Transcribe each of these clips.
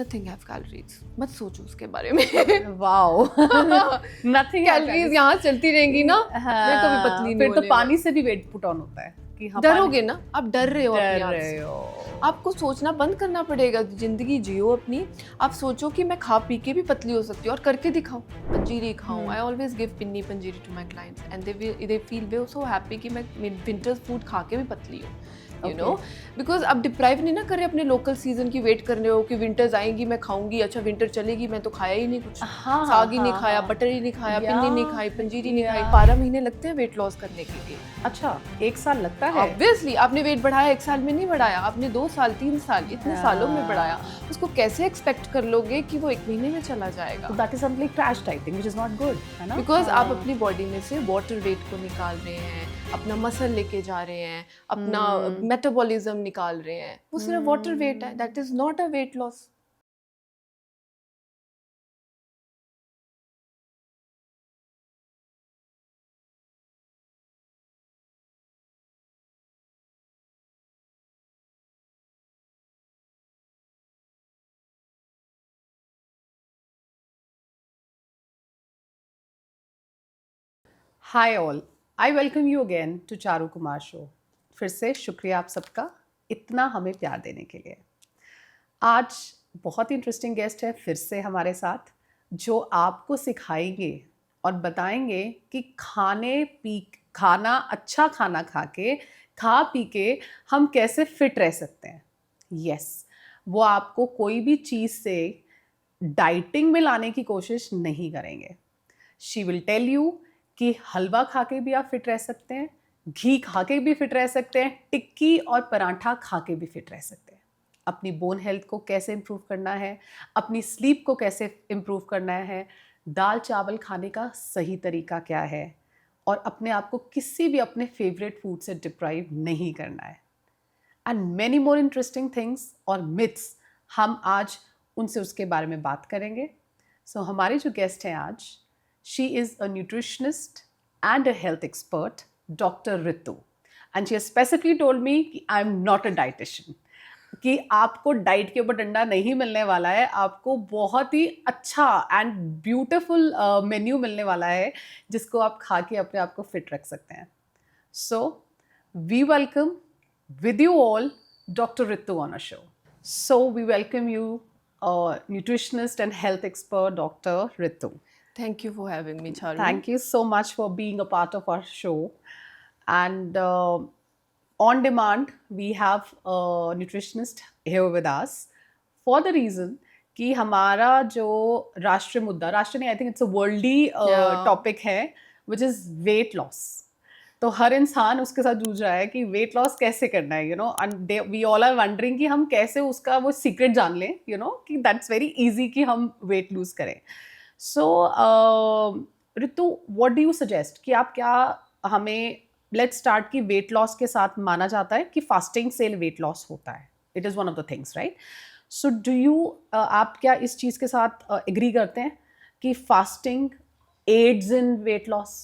Nothing have calories, मत सोचो उसके बारे में। वाओ, नथिंग कैलोरीज यहाँ चलती रहेंगी ना, मैं कभी पतली नहीं फिर तो होने पानी से भी वेट पुट ऑन होता है कि हाँ, डरोगे ना, आप डर रहे हो अपने डर आप रहे से। हो। आपको सोचना बंद करना पड़ेगा, जिंदगी जियो अपनी। आप सोचो कि मैं खा पी के भी पतली हो सकती हूँ, और करके दिखाओ। पंजीरी खाऊं, I always give pinni panjiri to my clients and they feel way so happy कि मैं विंटर फूड खा के भी पतली हूँ, यू नो, बिकॉज आप डिप्राइव नहीं ना कर रहे अपने लोकल सीजन की वेट कर रहे हो कि विंटर्स आएंगी मैं खाऊंगी, अच्छा विंटर चलेगी मैं तो खाया ही नहीं कुछ, साग ही नहीं खाया, बटर ही नहीं खाया, पिन्नी नहीं खाई, पंजीरी नहीं खाई। 12 महीने लगते हैं वेट लॉस करने के लिए। अच्छा, 1 साल लगता है? ऑब्वियसली आपने वेट बढ़ाया 1 साल में नहीं बढ़ाया, आपने 2 साल 3 साल इतने सालों में बढ़ाया, उसको कैसे एक्सपेक्ट कर लोगे कि वो 1 महीने में चला जाएगा? That is something crash dieting which is not good, है ना? बिकॉज आप अपनी बॉडी में से वाटर वेट को निकाल रहे हैं, अपना मसल लेके जा रहे हैं, अपना मेटाबॉलिज्म निकाल रहे हैं, वो सिर्फ वाटर वेट है, that is not a weight loss. Hi all, I welcome you again to Charu Kumar show. फिर से शुक्रिया आप सबका इतना हमें प्यार देने के लिए। आज बहुत ही इंटरेस्टिंग गेस्ट है फिर से हमारे साथ, जो आपको सिखाएंगे और बताएंगे कि अच्छा खाना खा पी के हम कैसे फिट रह सकते हैं। यस, वो आपको कोई भी चीज़ से डाइटिंग में लाने की कोशिश नहीं करेंगे। शी विल टेल यू कि हलवा खा के भी आप फिट रह सकते हैं, घी खा के भी फिट रह सकते हैं, टिक्की और पराठा खा के भी फिट रह सकते हैं। अपनी बोन हेल्थ को कैसे इम्प्रूव करना है, अपनी स्लीप को कैसे इम्प्रूव करना है, दाल चावल खाने का सही तरीका क्या है, और अपने आप को किसी भी अपने फेवरेट फूड से डिप्राइव नहीं करना है। And many more interesting things और मिथ्स हम आज उनसे उसके बारे में बात करेंगे। सो हमारे जो गेस्ट हैं आज, she is a nutritionist and a health expert, Dr. Ritu. And she has specifically told me कि I'm not a dietitian, कि आपको डाइट के ऊपर डंडा नहीं मिलने वाला है, आपको बहुत ही अच्छा एंड ब्यूटिफुल मेन्यू मिलने वाला है जिसको आप खा के अपने आप को फिट रख सकते हैं। So we welcome with you all Dr. Ritu on our show. So we welcome you, nutritionist and health expert Dr. Ritu. Thank you for having me, Charu. Thank you so much for being a part of our show. And on demand, we have a nutritionist here with us for the reason कि हमारा जो राष्ट्रीय मुद्दा, राष्ट्रीय नहीं, I think it's a worldly topic है, which is weight loss. तो हर इंसान उसके साथ जूझ रहा है कि वेट लॉस कैसे करना है, you know, and we all are wondering कि हम कैसे उसका वो सीक्रेट जान लें, यू नो, कि दैट्स वेरी इजी कि हम वेट लूज करें। So Ritu, what do you suggest कि आप क्या हमें, लेट्स स्टार्ट कि वेट लॉस के साथ माना जाता है कि फास्टिंग से वेट लॉस होता है, it is one of the things, right? So do you, आप क्या इस चीज़ के साथ एग्री करते हैं कि फास्टिंग एड्स इन वेट लॉस?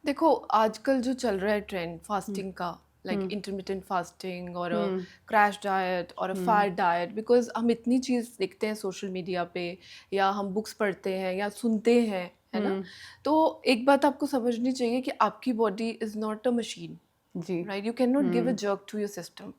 देखो, आजकल जो चल रहा है ट्रेंड फास्टिंग का, लाइक इंटरमिटेंट फास्टिंग और क्रैश डाइट और फैट डाइट, बिकॉज हम इतनी चीज़ देखते हैं सोशल मीडिया पे या हम बुक्स पढ़ते हैं या सुनते हैं, है ना? तो एक बात आपको समझनी चाहिए कि आपकी body is not a machine, जी, right? You can not give a jerk to your system.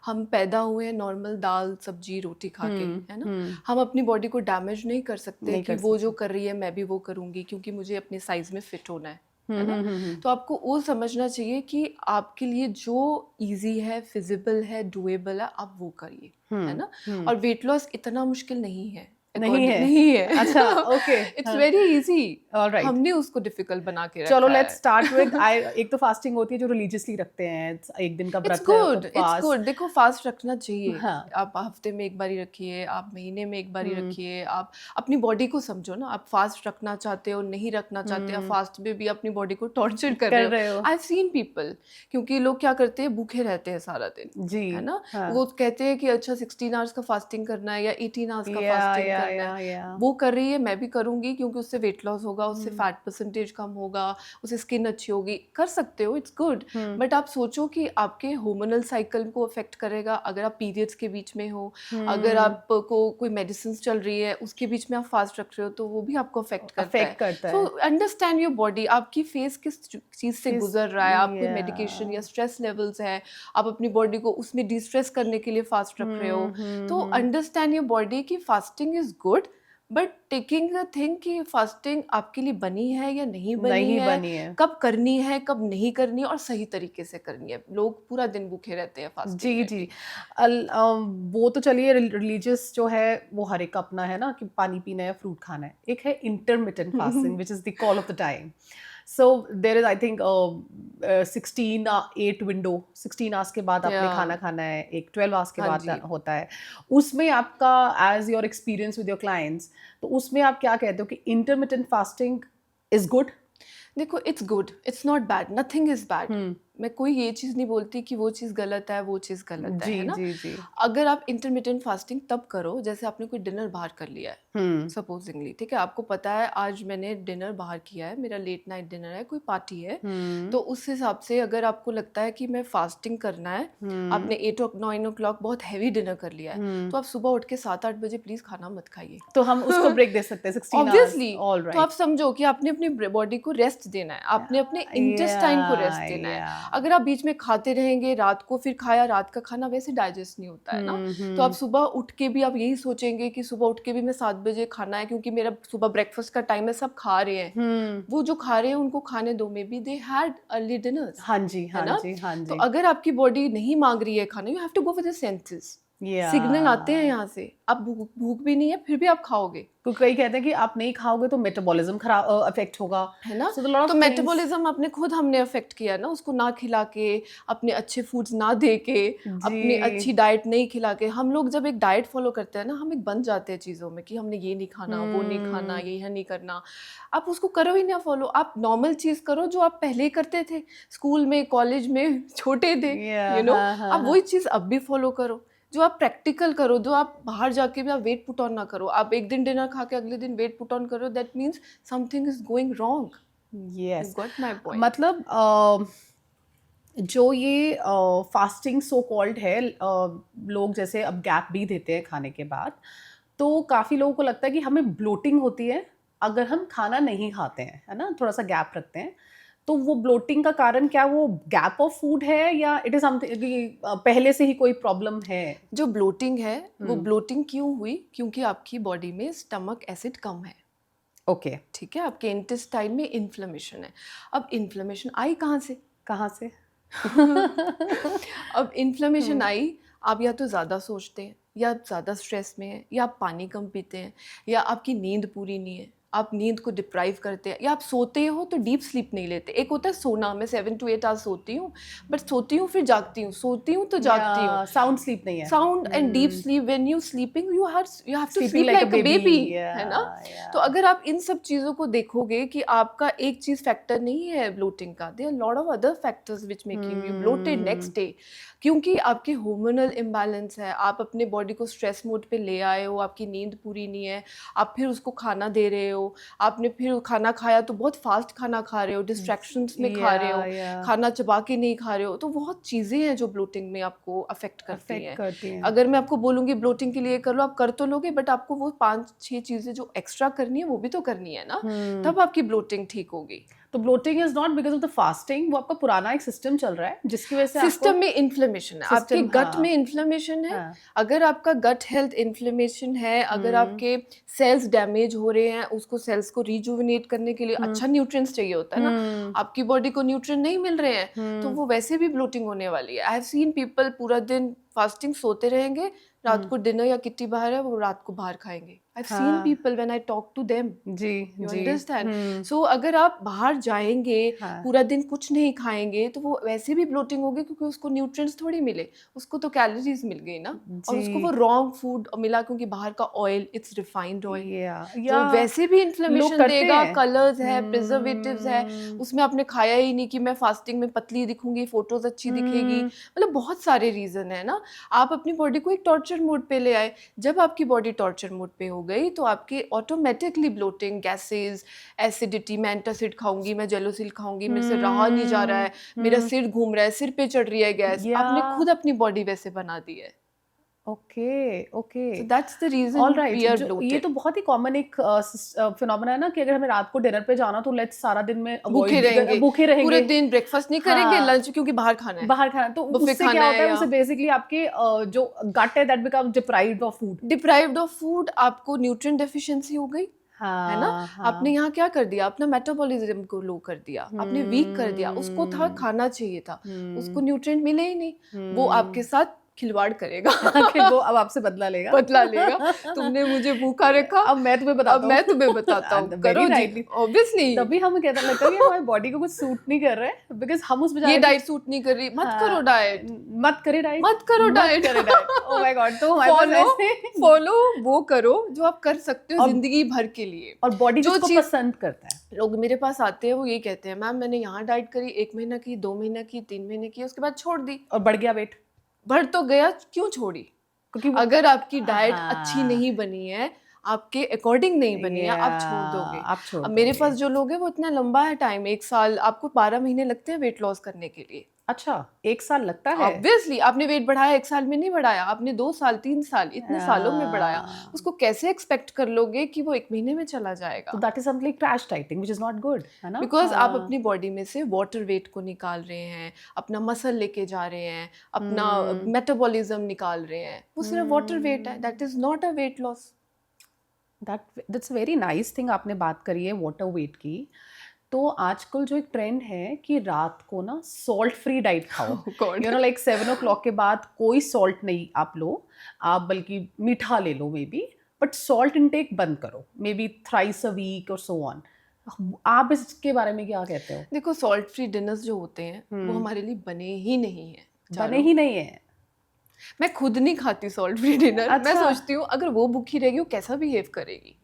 हम पैदा हुए हैं नॉर्मल दाल सब्जी रोटी खा के, है ना? हम अपनी बॉडी को डैमेज नहीं कर सकते कि वो जो कर रही है मैं भी वो करूँगी क्योंकि मुझे अपने साइज में फिट होना है ना? तो आपको वो समझना चाहिए कि आपके लिए जो इजी है, फिजिबल है, डुएबल है, आप वो करिए, है ना? और वेट लॉस इतना मुश्किल नहीं है। नहीं है। अच्छा, okay, it's very easy. Alright, हमने उसको डिफिकल्ट बना के रखा चलो है। लेट्स स्टार्ट विद, एक तो फास्टिंग होती है जो रिलीजियसली रखते हैं, एक दिन का व्रत है, इट्स गुड। देखो, फास्ट रखना चाहिए। हाँ. आप हफ्ते में एक बारी रखिए, आप महीने में एक बारी रखिए, आप अपनी बॉडी को समझो ना। आप फास्ट रखना चाहते हो, नहीं रखना चाहते, आप फास्ट में भी अपनी बॉडी को टॉर्चर कर रहे हो। आई हैव सीन पीपल, क्योंकि लोग क्या करते हैं, भूखे रहते हैं सारा दिन, जी, है ना? हाँ. वो कहते हैं कि अच्छा 16 आवर्स का फास्टिंग करना है या 18 आवर्स का फास्टिंग करना है, वो कर रही है मैं भी करूंगी, क्योंकि उससे वेट लॉस होगा, उससे फैट परसेंटेज कम होगा, उससे स्किन अच्छी होगी, कर सकते हो, इट्स गुड। बट आप सोचो कि आपके हार्मोनल साइकिल को अफेक्ट करेगा अगर आप पीरियड्स के बीच में हो, अगर आपको कोई मेडिसिन चल रही है उसके बीच में आप फास्ट रख रहे हो तो वो भी आपको अफेक्ट करता है। सो अंडरस्टैंड योर बॉडी, आपकी फेस किस चीज़ से गुजर रहा है, आप कोई मेडिकेशन या स्ट्रेस लेवल्स है, आप अपनी बॉडी को उसमें डिस्ट्रेस करने के लिए फास्ट रख रहे हो, तो अंडरस्टैंड योर बॉडी कि fasting is good, but taking a thing कि फास्टिंग आपके लिए बनी है या नहीं बनी है, कब करनी है कब नहीं करनी, और सही तरीके से करनी है। लोग पूरा दिन भूखे रहते हैं फास्टिंग। जी। वो तो चलिए रिलीजियस जो है वो हर एक का अपना है ना, कि पानी पीना है, फ्रूट खाना है। एक है intermittent fasting which is the call of the time. So there is I think 16 window, 16 hours के बाद आपने खाना खाना है, एक 12 आवर्स के बाद होता है। उसमें आपका as your experience with your clients, तो उसमें आप क्या कहते हो कि इंटरमिटेंट फास्टिंग इज गुड? देखो, it's good, it's not bad, nothing is bad. मैं कोई ये चीज़ नहीं बोलती कि वो चीज़ गलत है, वो चीज़ गलत है ना। जी। अगर आप इंटरमिटेंट फास्टिंग तब करो जैसे आपने कोई डिनर बाहर कर लिया है सपोजिंगली, ठीक है, आपको पता है आज मैंने डिनर बाहर किया है, मेरा लेट नाइट डिनर है, कोई पार्टी है, तो उस हिसाब से अगर आपको लगता है कि मैं फास्टिंग करना है, आपने 8-9 ओ क्लॉक बहुत हैवी डिनर कर लिया है, तो आप सुबह उठ के 7-8 बजे प्लीज खाना मत खाइए। तो हम उसको ब्रेक दे सकते हैं 16 ऑब्वियसली। right. तो आप समझो कि आपने अपनी बॉडी को रेस्ट देना है, आपने अपने इंटेस्टाइन को रेस्ट देना है। अगर आप बीच में खाते रहेंगे, रात को फिर खाया, रात का खाना वैसे डाइजेस्ट नहीं होता है ना, तो आप सुबह उठ के भी आप यही सोचेंगे कि सुबह उठ के भी मैं 7 बजे खाना है क्योंकि मेरा सुबह ब्रेकफास्ट का टाइम है, सब खा रहे हैं, वो जो खा रहे हैं उनको खाने दो, may be they had early dinner. हाँ जी। तो अगर आपकी बॉडी नहीं मांग रही है खाना, you have to go with the senses. Signal आते हैं यहाँ से, आप भूख भी नहीं है फिर भी आप खाओगे, तो कई कहते हैं कि आप नहीं खाओगे तो मेटाबॉलिज्म खराब अफेक्ट होगा, है ना। तो मेटाबॉलिज्म हमने अफेक्ट किया ना, उसको ना खिला के, अपने अच्छे फूड्स ना दे के, अपनी अच्छी डाइट नहीं खिला के। हम लोग जब एक डाइट फॉलो करते हैं ना, हम एक बन जाते हैं चीज़ों में कि हमने ये नहीं खाना, वो नहीं खाना, ये नहीं करना। आप उसको करो ही ना फॉलो, आप नॉर्मल चीज़ करो जो आप पहले करते थे, स्कूल में, कॉलेज में, छोटे थे, यू नो। आप वही चीज़ अब भी फॉलो करो, जो आप प्रैक्टिकल करो, जो आप बाहर जाके भी आप वेट पुट ऑन ना करो। आप एक दिन डिनर खा के अगले दिन वेट पुट ऑन करो, that means something is going wrong. Yes, got my point. मतलब जो ये फास्टिंग सो कॉल्ड है, लोग जैसे अब गैप भी देते हैं खाने के बाद, तो काफ़ी लोगों को लगता है कि हमें ब्लोटिंग होती है अगर हम खाना नहीं खाते हैं, है ना, थोड़ा सा गैप रखते हैं। तो वो ब्लोटिंग का कारण क्या वो गैप ऑफ फूड है, या इट इज समथिंग पहले से ही कोई प्रॉब्लम है? जो ब्लोटिंग है वो ब्लोटिंग क्यों हुई, क्योंकि आपकी बॉडी में स्टमक एसिड कम है। ओके, ठीक है, आपके इंटेस्टाइन में इन्फ्लेमेशन है। अब इन्फ्लेमेशन आई कहाँ से अब इन्फ्लेमेशन आई, आप या तो ज़्यादा सोचते हैं, या आप ज़्यादा स्ट्रेस में हैं, या आप पानी कम पीते हैं, या आपकी नींद पूरी नहीं है, आप नींद को डिप्राइव करते हैं, या आप सोते हो तो डीप स्लीप नहीं लेते। एक होता है सोना, मैं 7 to 8 आवर्स सोती हूँ, बट सोती हूँ फिर जागती हूँ, सोती हूँ तो जागती हूँ। साउंड स्लीप नहीं है, sound and deep sleep. When you sleeping you have to sleep like a baby, है ना। तो अगर आप इन सब चीज़ों को देखोगे कि आपका एक चीज़ फैक्टर नहीं है ब्लोटिंग का, there are lot of other factors which making you bloated next day, क्योंकि आपके हार्मोनल इम्बैलेंस है, आप अपने बॉडी को स्ट्रेस मोड पे ले आए हो, आपकी नींद पूरी नहीं है, आप फिर उसको खाना दे रहे हो, आपने फिर खाना खाया तो बहुत फास्ट खाना खा रहे हो, डिस्ट्रैक्शंस में खा रहे हो, खाना चबा के नहीं खा रहे हो, तो बहुत चीज़ें हैं जो ब्लोटिंग में आपको अफेक्ट करती हैं। अगर मैं आपको बोलूँगी ब्लोटिंग के लिए कर लो, आप कर तो लोगे, बट आपको वो 5-6 चीज़ें जो एक्स्ट्रा करनी है वो भी तो करनी है ना, तब आपकी ब्लोटिंग ठीक होगी। तो bloating is not because of the fasting, वो आपका पुराना एक सिस्टम चल रहा है जिसकी वजह से सिस्टम में इन्फ्लेमेशन है, आपके गट में इन्फ्लेमेशन है। अगर आपका गट हेल्थ इन्फ्लेमेशन है, अगर आपके सेल्स डैमेज हो रहे हैं, उसको सेल्स को रिजुविनेट करने के लिए अच्छा न्यूट्रिएंट्स चाहिए होता है ना, आपकी बॉडी को न्यूट्रिएंट नहीं मिल रहे हैं, तो वो वैसे भी ब्लोटिंग होने वाली है। आई हैव सीन पीपल पूरा दिन फास्टिंग सोते रहेंगे, रात को डिनर या किट्टी बाहर है, वो रात को बाहर खाएंगे। I've seen people when I talk to them. Ji, you understand? So अगर आप बाहर जाएंगे, पूरा दिन कुछ नहीं खाएंगे, तो वो वैसे भी ब्लोटिंग होगी, क्योंकि उसको न्यूट्रिएंट्स थोड़ी मिले, उसको तो कैलोरीज मिल गई ना, और उसको वो रॉन्ग फूड मिला, क्योंकि बाहर का ऑयल, इट्स रिफाइंड ऑयल, तो वैसे भी इन्फ्लेमेशन देगा। कलर्स है, प्रिजर्वेटिव्स है, उसमें आपने खाया ही नहीं कि मैं फास्टिंग में पतली दिखूंगी, फोटोज अच्छी दिखेगी, मतलब बहुत सारे रीजन है ना। आप अपनी बॉडी को एक टॉर्चर मोड पे ले आए, जब आपकी बॉडी टॉर्चर मोड पे हो गई तो आपके ऑटोमेटिकली ब्लोटिंग, गैसेस, एसिडिटी, मैं एंटासिड खाऊंगी, मैं जेलोसिल खाऊंगी, मेरे से रहा नहीं जा रहा है, मेरा सिर घूम रहा है, सिर पे चढ़ रही है गैस, आपने या खुद अपनी बॉडी वैसे बना दी है. Okay okay So that's the reason all right. we are ये bloated. तो बहुत ही कॉमन एक फिनोमेना है ना कि अगर हमें रात को डिनर पे जाना तो लेट्स सारा दिन में भूखे रहेंगे, भूखे पूरे रहेंगे, दिन ब्रेकफास्ट नहीं करेंगे, हाँ. लंच क्योंकि बाहर खाना है, बाहर खाना, तो बुफे उससे खाना क्या होता है है, या उससे बेसिकली आपके जो गट है that become deprived of food. Deprived of food, आपको न्यूट्रिएंट डेफिशिएंसी हो गई है ना. आपने यहाँ क्या कर दिया, अपना मेटाबॉलिज्म को लो कर दिया, आपने वीक कर दिया. उसको था खाना चाहिए था, उसको न्यूट्रिएंट मिले ही नहीं, वो आपके साथ खिलवाड़ करेगा. कि वो अब आपसे बदला लेगा. बदला लेगा. तुमने मुझे भूखा रखा, अब मैं तुम्हें बताता अब मैं तुम्हें बताता हूँ. Very करो जी, rightly. ऑब्वियसली. तभी हमें कहता लगता है कि हमारी बॉडी को कुछ सूट नहीं कर रहा है बिकॉज हम उस ये बेचारे डाइट सूट नहीं कर रही, मत करो डाइट, मत करे डाइट, मत करो डाइट. Oh my God. तो हमारे पास फॉलो ऐसे फॉलो वो करो जो आप कर सकते हो और- जिंदगी भर के लिए. और बॉडी जो जिसको चीज़- पसंद करता है. लोग मेरे पास आते हैं, वो ये कहते हैं मैम मैंने यहाँ डाइट करी, 1 महीना की, 2 महीना की, 3 महीने की, उसके बाद छोड़ दी. और बढ़ गया वेट बढ़ तो गया, क्यों छोड़ी? क्योंकि अगर आपकी डाइट हाँ. अच्छी नहीं बनी है, आपके अकॉर्डिंग नहीं बनी है, आप छोड़ दोगे. आप छोड़ अब मेरे दोगे. पास जो लोग हैं वो इतना लंबा है टाइम, 1 साल, आपको 12 महीने लगते हैं वेट लॉस करने के लिए. अच्छा 1 साल लगता है. ऑब्वियसली आपने वेट बढ़ाया 1 साल में नहीं बढ़ाया, आपने 2 साल 3 साल इतने सालों में बढ़ाया. उसको कैसे एक्सपेक्ट कर लोगे कि वो 1 महीने में चला जाएगा? तो that is something crash dieting which is not good, है ना. बिकॉज आप अपनी बॉडी में से वाटर वेट को निकाल रहे हैं, अपना मसल लेके जा रहे हैं, अपना मेटाबॉलिज्म निकाल रहे हैं, वो सिर्फ वाटर वेट है. That is not a weight loss. That's very nice thing आपने बात करी है वाटर वेट की. तो आजकल जो एक ट्रेंड है कि रात को ना सॉल्ट फ्री डाइट खाओ. यू नो लाइक 7 o'clock के बाद कोई सॉल्ट नहीं आप लो, आप बल्कि मीठा ले लो may be, but salt intake बंद करो, may be thrice a week और सो ऑन. आप इसके बारे में क्या कहते हो? देखो सॉल्ट फ्री डिनर्स जो होते हैं वो हमारे लिए बने ही नहीं है. बने ही नहीं है. मैं खुद नहीं खाती सॉल्ट फ्री डिनर. मैं अच्छा. सोचती हूँ अगर वो भूखी रहेगी वो कैसा बिहेव करेगी.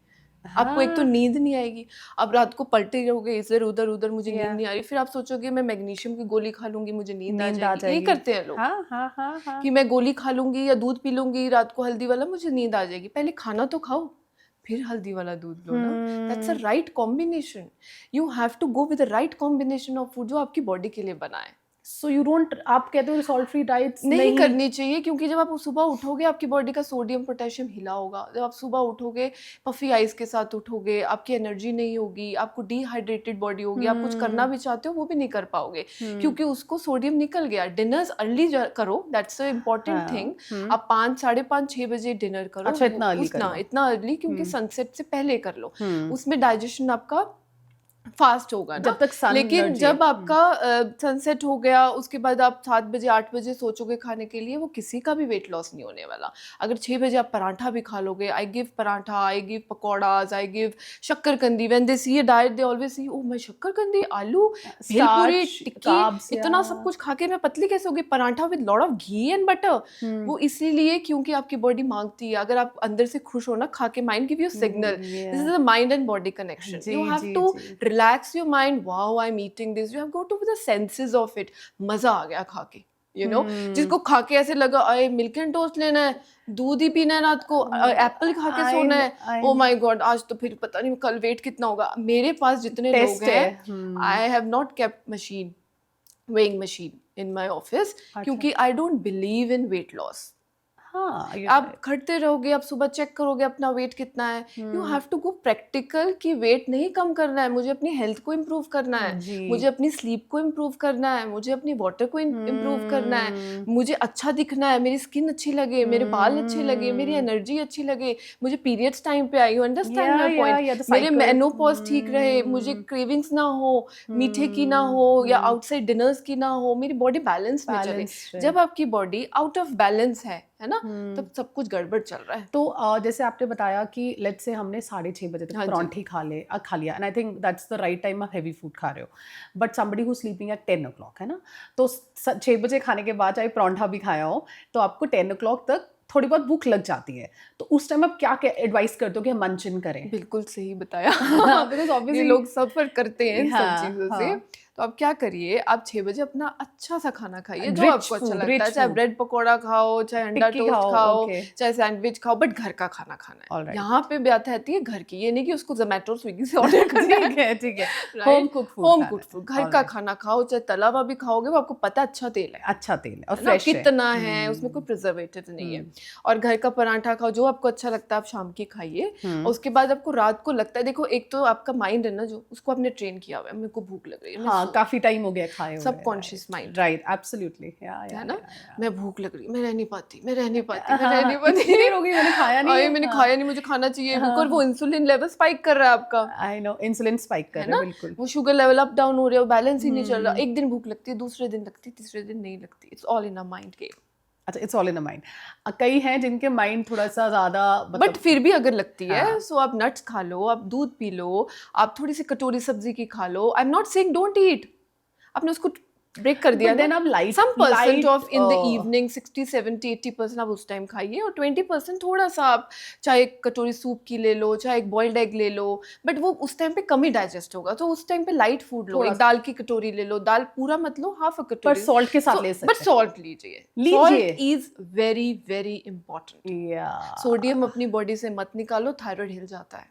आपको एक तो नींद नहीं आएगी, अब रात को पलटे रहोगे इधर उधर उधर, मुझे नींद नहीं आ रही, फिर आप सोचोगे मैं मैग्नीशियम की गोली खा लूंगी मुझे नींद आ जाएगी. यही करते हैं लोग. हाँ. कि मैं गोली खा लूंगी या दूध पी लूंगी रात को हल्दी वाला, मुझे नींद आ जाएगी. पहले खाना तो खाओ, फिर हल्दी वाला दूध लो ना. That's a right combination. You have to go with the right combination of food जो आपकी बॉडी के लिए बना है. सो यू डोंट, आप कहते हो सॉल्ट फ्री डाइट्स नहीं करनी चाहिए, क्योंकि जब आप सुबह उठोगे आपकी बॉडी का सोडियम पोटेशियम हिला होगा. जब आप सुबह उठोगे पफी आइज के साथ उठोगे, आपकी एनर्जी नहीं होगी, आपको डिहाइड्रेटेड बॉडी होगी. आप कुछ करना भी चाहते हो वो भी नहीं कर पाओगे क्योंकि उसको सोडियम निकल गया. डिनर्स अर्ली करो, दैट्स अ इम्पोर्टेंट थिंग. आप 5, 5:30, 6 बजे डिनर करो. अच्छा, इतना अर्ली करना. इतना अर्ली क्योंकि सनसेट से पहले कर लो. उसमें डाइजेशन आपका फास्ट होगा ना. जब तक sun लेकिन लड़ जाए. जब आपका सनसेट हो गया उसके बाद आप 7 बजे 8 बजे सोचोगे खाने के लिए, वो किसी का भी वेट लॉस नहीं होने वाला. अगर 6 बजे आप पराठा भी खा लोगे, I give paratha, I give pakoras, I give shakarkandi. When they see a diet they always see oh मैं शक्करकंदी, आलू, भेलपुरी, टिक्की, इतना सब कुछ खा के मैं पतली कैसे होगी. Paratha with lot of ghee and butter. वो इसीलिए क्योंकि आपकी बॉडी मांगती है. अगर आप अंदर से खुश हो ना खा के, mind give you signal. This is the mind and body connection. You have to relax your mind. Wow, I'm eating this. You have to go to the senses of it. मजा आ गया खा के, you know. जिसको खा के ऐसे लगा अरे मिल्क एंड टोस्ट लेना है, दूध ही पीना है रात को, एप्पल खा के सोना है, ओ माय गॉड आज तो फिर पता नहीं कल वेट कितना होगा. मेरे पास जितने लोग हैं, I have not kept machine, weighing machine in my office, क्योंकि I don't believe in weight loss. आप खड़ते रहोगे, आप सुबह चेक करोगे अपना वेट कितना है. You have to go practical कि वेट नहीं कम करना है, मुझे अपनी हेल्थ को इम्प्रूव करना है, मुझे अपनी स्लीप को इम्प्रूव करना है, मुझे अपनी वाटर को इम्प्रूव करना है, मुझे अच्छा दिखना है, मेरी स्किन अच्छी लगे, मेरे बाल अच्छे लगे, मेरी एनर्जी अच्छी लगे, मुझे पीरियड्स टाइम पे आई. You understand my point. मेरे मेनोपॉज ठीक रहे, मुझे क्रेविंग्स ना हो, मीठे की ना हो या आउटसाइड डिनर्स की ना हो, मेरी बॉडी बैलेंस में चले. जब आपकी बॉडी आउट ऑफ बैलेंस है ना, तब सब कुछ गड़बड़ चल रहा है. तो जैसे आपने बताया कि लेट्स से हमने 6:30 बजे तक परांठे खा लिया, and I think that's the right time. आप हैवी फूड खा रहे हो, but somebody who sleeping at 10 o'clock, है ना, तो 6 बजे खाने के बाद चाहे परांठा भी खाया हो तो आपको 10 o'clock तक थोड़ी बहुत भूख लग जाती है. तो उस टाइम आप क्या एडवाइस करते हो कि हम मंचन करें? बिल्कुल सही बताया. बिकॉज ऑब्वियसली लोग सफर करते हैं इन सब चीजों से. तो आप क्या करिए, आप 6 बजे अपना अच्छा सा खाना खाइए जो Rich आपको अच्छा food, लगता है, rich चाहे food. ब्रेड पकौड़ा खाओ, चाहे अंडा टिक्की टोस्ट खाओ, खाओ, okay. चाहे सैंडविच खाओ, बट घर का खाना खाना है। All right. यहाँ पे बात आती है घर की, ये नहीं कि उसको जोमेटो स्विगी से ऑर्डर करना है। ठीक है right, home cook food home खाना कुक है। फूड, घर All का right. खाना खाओ, चाहे तला हुआ भी खाओगे वो आपको पता है अच्छा तेल है अच्छा तेल है और है ना, फ्रेश है। कितना है उसमें कोई प्रिजर्वेटिव नहीं है। और घर का पराठा खाओ, जो आपको अच्छा लगता है आप शाम की खाइए। और उसके बाद आपको रात को लगता है, देखो एक तो आपका माइंड है ना, जो उसको आपने ट्रेन किया हुआ है, मेरे को भूख लग रही है, मैं हाँ सो काफी टाइम हो गया खाए हुए। सबकॉन्शियस माइंड, राइट एब्सोल्युटली है ना, मैं भूख लग रही, मैं रह नहीं पाती, मैं रह नहीं पाती, मैं रह हाँ नहीं पाती, इतनी देर हो गई मैंने खाया नहीं अरे है। मैंने हाँ, खाया नहीं, मुझे खाना चाहिए, हाँ, बिकॉज वो इंसुलिन लेवल स्पाइक कर रहा है आपका, आई नो इंसुलिन स्पाइक कर है रहा है ना, बिल्कुल। वो शुगर लेवल अप डाउन हो रहा है, वो बैलेंस ही नहीं चल रहा, एक दिन भूख लगती है, दूसरे दिन लगती है, तीसरे दिन नहीं लगती, it's all in a mind game. अच्छा it's all in the mind. कई हैं जिनके माइंड थोड़ा सा ज्यादा बट फिर भी अगर लगती है, हाँ। सो आप नट्स खा लो, आप दूध पी लो, आप थोड़ी सी कटोरी सब्जी की खा लो, I am not saying don't eat, आपने उसको ब्रेक कर दिया But then ना। आप light- some percent light, of in the evening 60-70-80% आप उस टाइम खाइए, और 20% थोड़ा सा आप चाहे एक कटोरी सूप की ले लो, चाहे एक बॉइल्ड एग ले लो, बट वो उस टाइम पे कम ही डाइजेस्ट होगा, तो उस टाइम पे लाइट फूड लो, थोड़ा एक दाल की कटोरी ले लो, दाल पूरा मत लो, हाफ अ पर कटोरी, सॉल्ट के साथ ले सकते बट सॉल्ट लीजिए, लीजिए। Salt is very very important. या सोडियम अपनी बॉडी से मत निकालो, थायराइड हिल जाता है,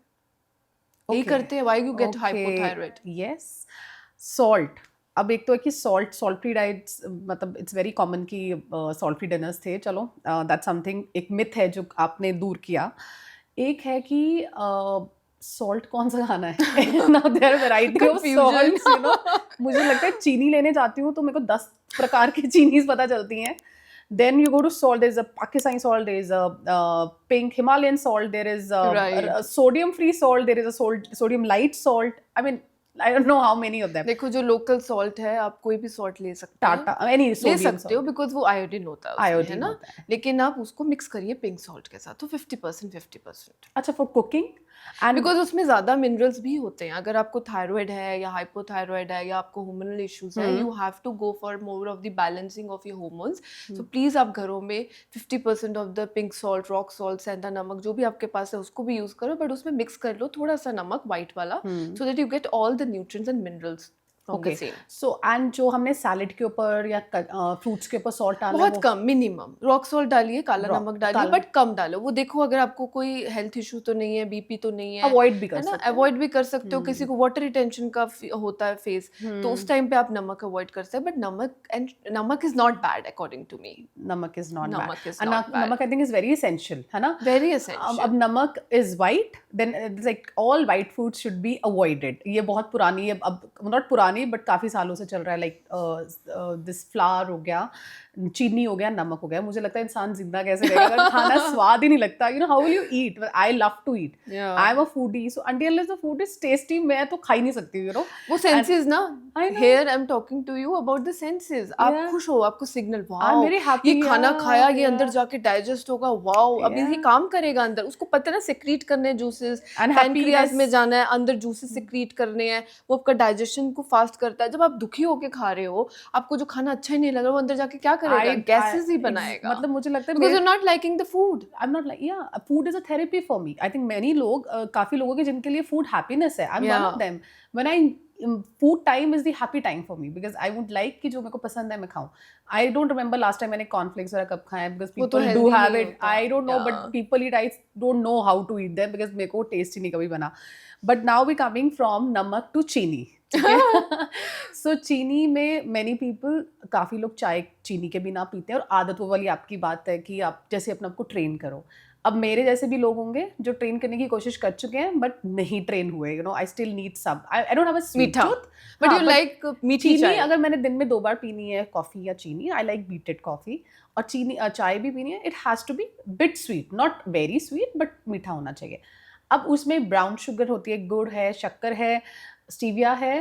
यही करते हैं, why you get hypothyroid. Yes salt. अब एक तो है कि सॉल्ट फ्री डाइट्स, मतलब इट्स वेरी कॉमन कि सॉल्ट फ्री डिनर्स थे, चलो दैट्स समथिंग, एक मिथ है जो आपने दूर किया। एक है कि सॉल्ट कौन सा खाना है ना, there variety of salts, you know. मुझे लगता है चीनी लेने जाती हूँ तो मेरे को 10 प्रकार की चीनीज पता चलती हैं। Then you go to salt, there's a Pakistani salt, there's a pink Himalayan salt, there is Right. a sodium free salt, there is a sodium light salt. I mean, I don't know how many of them. देखो जो local salt है, आप कोई भी salt ले सकते हैं, Tata any ले sodium सकते हो, salt. बिकॉज वो आयोडीन होता है उसमें, है Iodine ना, होता है। लेकिन आप उसको मिक्स करिए पिंक सॉल्ट के साथ, तो 50% 50%, अच्छा for cooking and बिकॉज उसमें ज्यादा मिनरल्स भी होते हैं। अगर आपको थायराइड है या हाइपोथायराइड है या आपको हार्मोनल इश्यूज है, you have to go for more of the balancing of your hormones, so please आप घरों में 50% of the pink salt, rock salt, सेंधा नमक जो भी आपके पास है उसको भी यूज करो, बट उसमें मिक्स कर लो थोड़ा सा नमक व्हाइट वाला, so that you get all the nutrients and minerals from the same. so and जो हमने सैलेड के ऊपर या फ्रूट्स के ऊपर सॉल्ट डाला बहुत कम, मिनिमम रॉक सॉल्ट डालिए, काला Rock- नमक डालिए, काला- बट कम डालो। वो देखो अगर आपको कोई हेल्थ इशू तो नहीं है, बीपी तो नहीं है, अवॉइड भी कर है ना, सकते हैं। अवॉइड भी कर सकते हो। किसी को वाटर रिटेंशन का होता है फेस, तो उस टाइम पे आप नमक अवॉइड कर सकते हैं, बट नमक is not bad according to me. नमक is not नमक bad is and not bad. नमक I think is very essential, है ना। वेरी अब एसेंशियल। नमक is white, then it's like all white food should be avoided. ये बहुत पुरानी है, अब नॉट पुरानी बट काफ़ी सालों से चल रहा है, लाइक दिस फ्लावर हो गया, चीनी हो गया, नमक हो गया। मुझे लगता है इंसान जिंदा कैसे रहेगा अगर खाना स्वाद ही नहीं लगता, you know how will you eat. I love to eat, I am a foodie, so until the food is tasty मैं तो खा ही नहीं सकती, यू नो। वो सेंसेस ना, I know. Here I am talking to you about the senses. आप Yeah. खुश हो, आपको signal, I'm wow very happy, ये खाना yeah, खाया, ये yeah. अंदर जाके डाइजेस्ट होगा, वाओ अब ये Yeah. काम करेगा अंदर, उसको पता है ना सेक्रीट करने जूसेस, And पैनक्रियाज happiness. में जाना है, अंदर जूसेस सेक्रीट करने हैं, वो आपका डाइजेशन को फास्ट करता है। जब आप दुखी होके खा रहे हो, आपको जो खाना अच्छा ही नहीं लग रहा, वो अंदर जाके क्या करेगा, गैसेस ही बनाएगा, मतलब मुझे लगता है because you are not liking the food. I am not like, या food is a therapy for me. I think many लोग, काफी लोगों के जिनके लिए फूड हैप्पीनेस है। I am one of them. When I food time is the happy time for me, because I would like कि जो मेरे को पसंद है मैं खाऊं। I don't remember last time मैंने कॉर्नफ्लेक्स वगैरह कब खाया, बिकॉज वो तो पीपल डू healthy हैव नहीं इट, होता। I don't know, but people eat, I don't know how to eat them, because मेरे को टेस्ट ही नहीं कभी बना। But now we coming from नमक टू चीनी। सो चीनी में मैनी पीपल, काफ़ी लोग चाय चीनी के बिना पीते हैं, और आदत वो वाली आपकी बात है कि आप जैसे अपने आप को ट्रेन करो। अब मेरे जैसे भी लोग होंगे जो ट्रेन करने की कोशिश कर चुके हैं बट नहीं ट्रेन हुए, you know. I still need some, I don't have a sweet मीठा, टूथ, बट यू लाइक मीठी चीनी चाय। अगर मैंने दिन में 2 बार पीनी है कॉफ़ी या चीनी, आई लाइक बीटेड कॉफ़ी। और चीनी चाय भी पीनी है, it has to be bit sweet, not very sweet but मीठा होना चाहिए। अब उसमें ब्राउन शुगर होती है, गुड़ है, शक्कर है, स्टीविया है,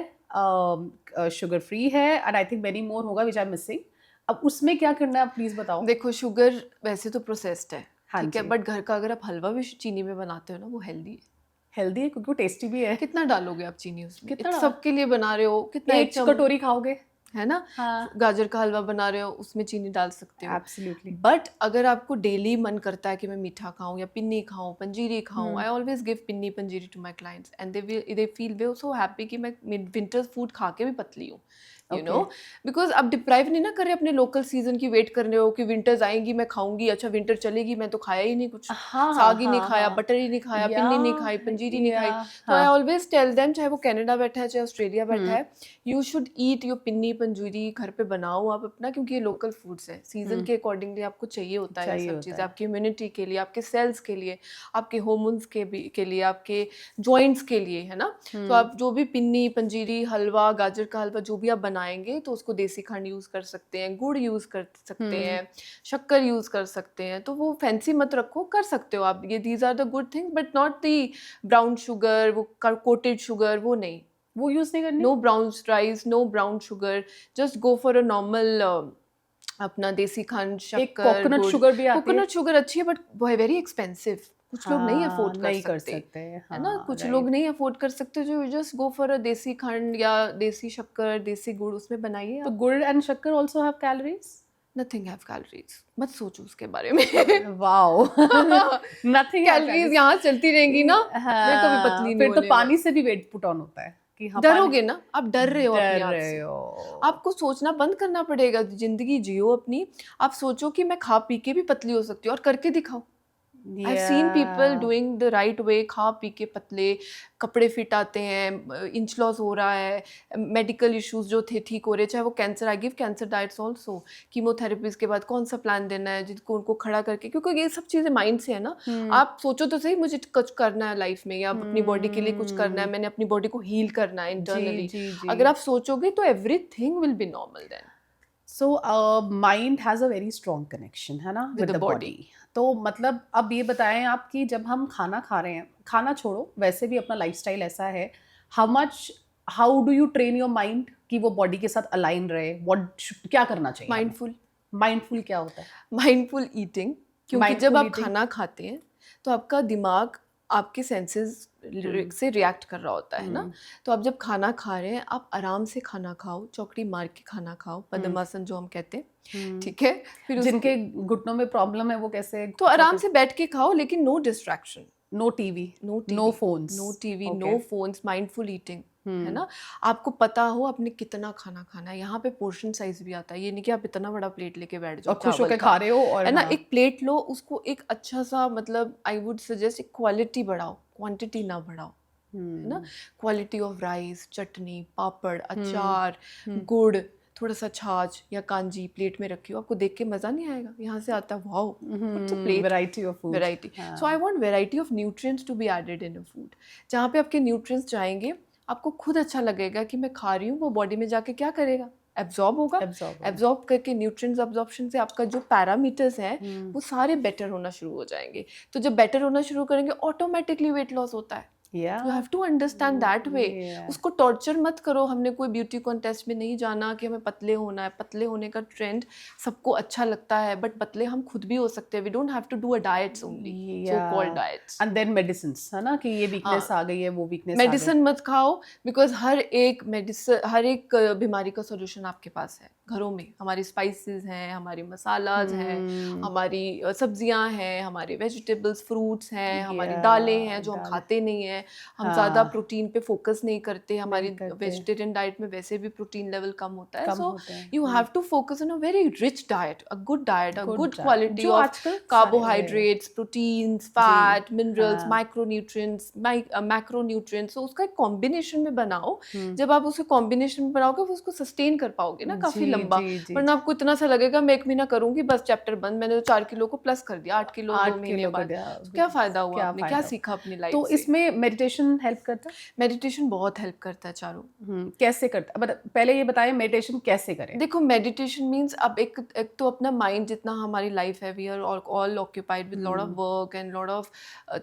शुगर फ्री है, and I think many more होगा विच आई एम मिसिंग। अब उसमें क्या करना है आप प्लीज़ बताओ। देखो शुगर वैसे तो प्रोसेस्ड है, हाँ ठीक है, जी। बट घर का अगर आप हलवा भी चीनी में बनाते हो ना, वो हेल्दी है। हेल्दी है क्योंकि वो टेस्टी भी है। कितना डालोगे आप चीनी उसमें? कितना सबके लिए बना रहे हो, कितना एक कटोरी खाओगे, है ना? हाँ गाजर का हलवा बना रहे हो, उसमें चीनी डाल सकते हो। एब्सोल्युटली बट अगर आपको डेली मन करता है कि मैं मीठा खाऊं या पिन्नी खाऊं, पंजीरी खाऊं, I always give pinni panjiri to my clients and they feel way so happy कि मैं विंटर फूड खा के भी पतली हूँ, यू नो, बिकॉज आप डिप्राइव नहीं ना कर रहे अपने लोकल सीजन की, वेट कर रहे हो कि विंटर्स आएंगी मैं खाऊंगी, अच्छा विंटर चलेगी मैं तो खाया ही नहीं कुछ, हाँ साग ही नहीं हाँ खाया, हाँ बटर ही नहीं खाया, या पिन्नी नहीं खाई, पंजीरी नहीं या खाई। तो आई हाँ ऑलवेज टेल देम, चाहे वो कनाडा बैठा है चाहे ऑस्ट्रेलिया बैठा है, यू शुड ईट योर पिन्नी पंजूरी, घर पे बनाओ आप अपना, क्योंकि ये लोकल फूड्स है, सीजन के अकॉर्डिंगली आपको चाहिए होता है ये चाहिए सब होता चीज़ें, है आपकी इम्यूनिटी के लिए, आपके सेल्स के लिए, आपके हार्मोन्स के लिए, आपके जॉइंट्स के लिए, है ना। तो आप जो भी पिन्नी पंजीरी हलवा, गाजर का हलवा जो भी आप बनाएंगे, तो उसको देसी खंड यूज़ कर सकते हैं, गुड़ यूज़ कर सकते हैं, शक्कर यूज़ कर सकते हैं, तो वो फैंसी मत रखो, कर सकते हो आप ये, these are the good things, but not the brown sugar, वो कोटेड शुगर, वो नहीं, वो यूज नहीं करनी no brown rice, no brown sugar, just go for a normal अपना देसी खंड, एक शक्कर, कोकोनट गुड़। शुगर भी आती है कोकोनट शुगर अच्छी है बट वो है वेरी एक्सपेंसिव, कुछ लोग नहीं हाँ अफोर्ड कर नहीं कर सकते, सकते है ना, हाँ कुछ लोग राइट नहीं अफोर्ड कर सकते, जो जस्ट गो फॉर अ देसी खंड या देसी शक्कर, देसी गुड़, उसमें बनाइए तो आप। गुड़ एंड शक्कर also have calories nothing have calories, मत सोचो उसके बारे में। वाओ नथिंग हैव कैलोरीज यहाँ चलती रहेंगी ना, मैं कभी हाँ पतली नहीं फिर तो होने पानी वाली। से भी वेट पुट ऑन होता है कि हाँ पानी डरोगे ना, आप डर रहे हो अपने डर आप रहे से, हो आपको सोचना बंद करना पड़ेगा, जिंदगी जियो अपनी, आप सोचो कि मैं खा पी के भी पतली हो सकती हूँ, और करके दिखाओ। I've seen people या doing the right way, खा पी के पतले, कपड़े फिट आते हैं, इंच लॉस हो रहा है, मेडिकल इश्यूज जो थे ठीक हो रहे, चाहे वो cancer, I give cancer diets also, chemotherapies के बाद कौन सा प्लान देना है जिनको उनको खड़ा करके, क्योंकि ये सब चीज़ें माइंड से है ना। आप सोचो तो सही, मुझे कुछ करना है लाइफ में, या अपनी बॉडी के लिए कुछ करना है, मैंने अपनी बॉडी को हील करना है जी इंटरनली, जी जी अगर आप सोचोगे तो everything will be normal then so mind has a very strong connection है ना With with the the body. Body. तो मतलब अब ये बताएं आप कि जब हम खाना खा रहे हैं, खाना छोड़ो वैसे भी अपना लाइफस्टाइल ऐसा है, how do you train your mind कि वो बॉडी के साथ अलाइन रहे, क्या करना चाहिए हमें? माइंडफुल, माइंडफुल क्या होता है? माइंडफुल ईटिंग, क्योंकि जब माइंडफुल आप ईटिंग खाना खाते हैं तो आपका दिमाग आपके सेंसेस से रिएक्ट कर रहा होता है ना। तो आप जब खाना खा रहे हैं, आप आराम से खाना खाओ, चौकड़ी मार के खाना खाओ, पद्मासन जो हम कहते हैं, ठीक है। फिर जिनके घुटनों में प्रॉब्लम है वो कैसे? तो आराम से बैठ के खाओ, लेकिन no distraction, no TV, no no phones, no TV, okay no phones, mindful eating, है ना। आपको पता हो आपने कितना खाना खाना है, यहाँ पे पोर्शन साइज भी आता है, ये नहीं कि आप इतना बड़ा प्लेट लेके बैठ जाओ और खुश चावल होके का, खा रहे हो और है ना। हाँ एक प्लेट लो, उसको एक अच्छा सा, मतलब आई वुड सजेस्ट एक क्वालिटी बढ़ाओ, क्वांटिटी ना बढ़ाओ, है ना। क्वालिटी ऑफ राइस, चटनी, पापड़, अचार, गुड़, थोड़ा सा छाछ या कांजी प्लेट में रखी हो, आपको देख के मज़ा नहीं आएगा, यहाँ से आता है wow it's a plate, variety of food. Variety. So I want variety of nutrients to be added in a food, जहाँ पे आपके न्यूट्रिएंट्स जाएंगे, आपको खुद अच्छा लगेगा कि मैं खा रही हूँ, वो बॉडी में जाके क्या करेगा, एब्जॉर्ब होगा, एब्जॉर्ब करके न्यूट्रिएंट्स एब्जॉर्प्शन से आपका जो पैरामीटर्स हैं वो सारे बेटर होना शुरू हो जाएंगे। तो जब बेटर होना शुरू करेंगे, ऑटोमेटिकली वेट लॉस होता है। You have to understand that way. उसको टॉर्चर मत करो, हमने कोई ब्यूटी कॉन्टेस्ट में नहीं जाना कि हमें पतले होना है, पतले होने का ट्रेंड सबको अच्छा लगता है, बट पतले हम खुद भी हो सकते हैं, we don't have to do a diets only, so called diets. And then medicines, है ना, कि ये वीकनेस आ गई है, वो वीकनेस मेडिसिन मत खाओ, बिकॉज हर एक बीमारी का सोल्यूशन आपके पास है घरों में। हमारी स्पाइसेस हैं, हमारे मसालाज हैं, हमारी सब्जियां हैं, हमारे वेजिटेबल्स, फ्रूट्स हैं, हमारी दालें हैं जो हम खाते नहीं हैं, हम ज़्यादा प्रोटीन पे फोकस नहीं करते, हमारी वेजिटेरियन डाइट में वैसे भी प्रोटीन लेवल कम होता है। So you have to focus on a very rich diet, a good diet, a good quality of carbohydrates, proteins, fat, minerals, micronutrients, macronutrients. तो उसका एक कॉम्बिनेशन में बनाओ, जब आप उसे कॉम्बिनेशन में बनाओगे वो उसको सस्टेन कर पाओगे ना काफी लंबा। वरना आपको इतना सा लगेगा मैं 1 महीना करूंगी बस चैप्टर बंद, मैंने तो 4 किलो को प्लस कर दिया, 8 किलो 2 महीने बाद, तो क्या फायदा हुआ, आपने क्या सीखा अपनी लाइफ तो से। इसमें मेडिटेशन हेल्प करता है? मेडिटेशन बहुत हेल्प करता है चारों। कैसे करता है, मतलब पहले ये बताएं मेडिटेशन कैसे करें? देखो मेडिटेशन मीन्स अब एक तो अपना माइंड, जितना हमारी लाइफ है, we are all occupied with lot of work and lot of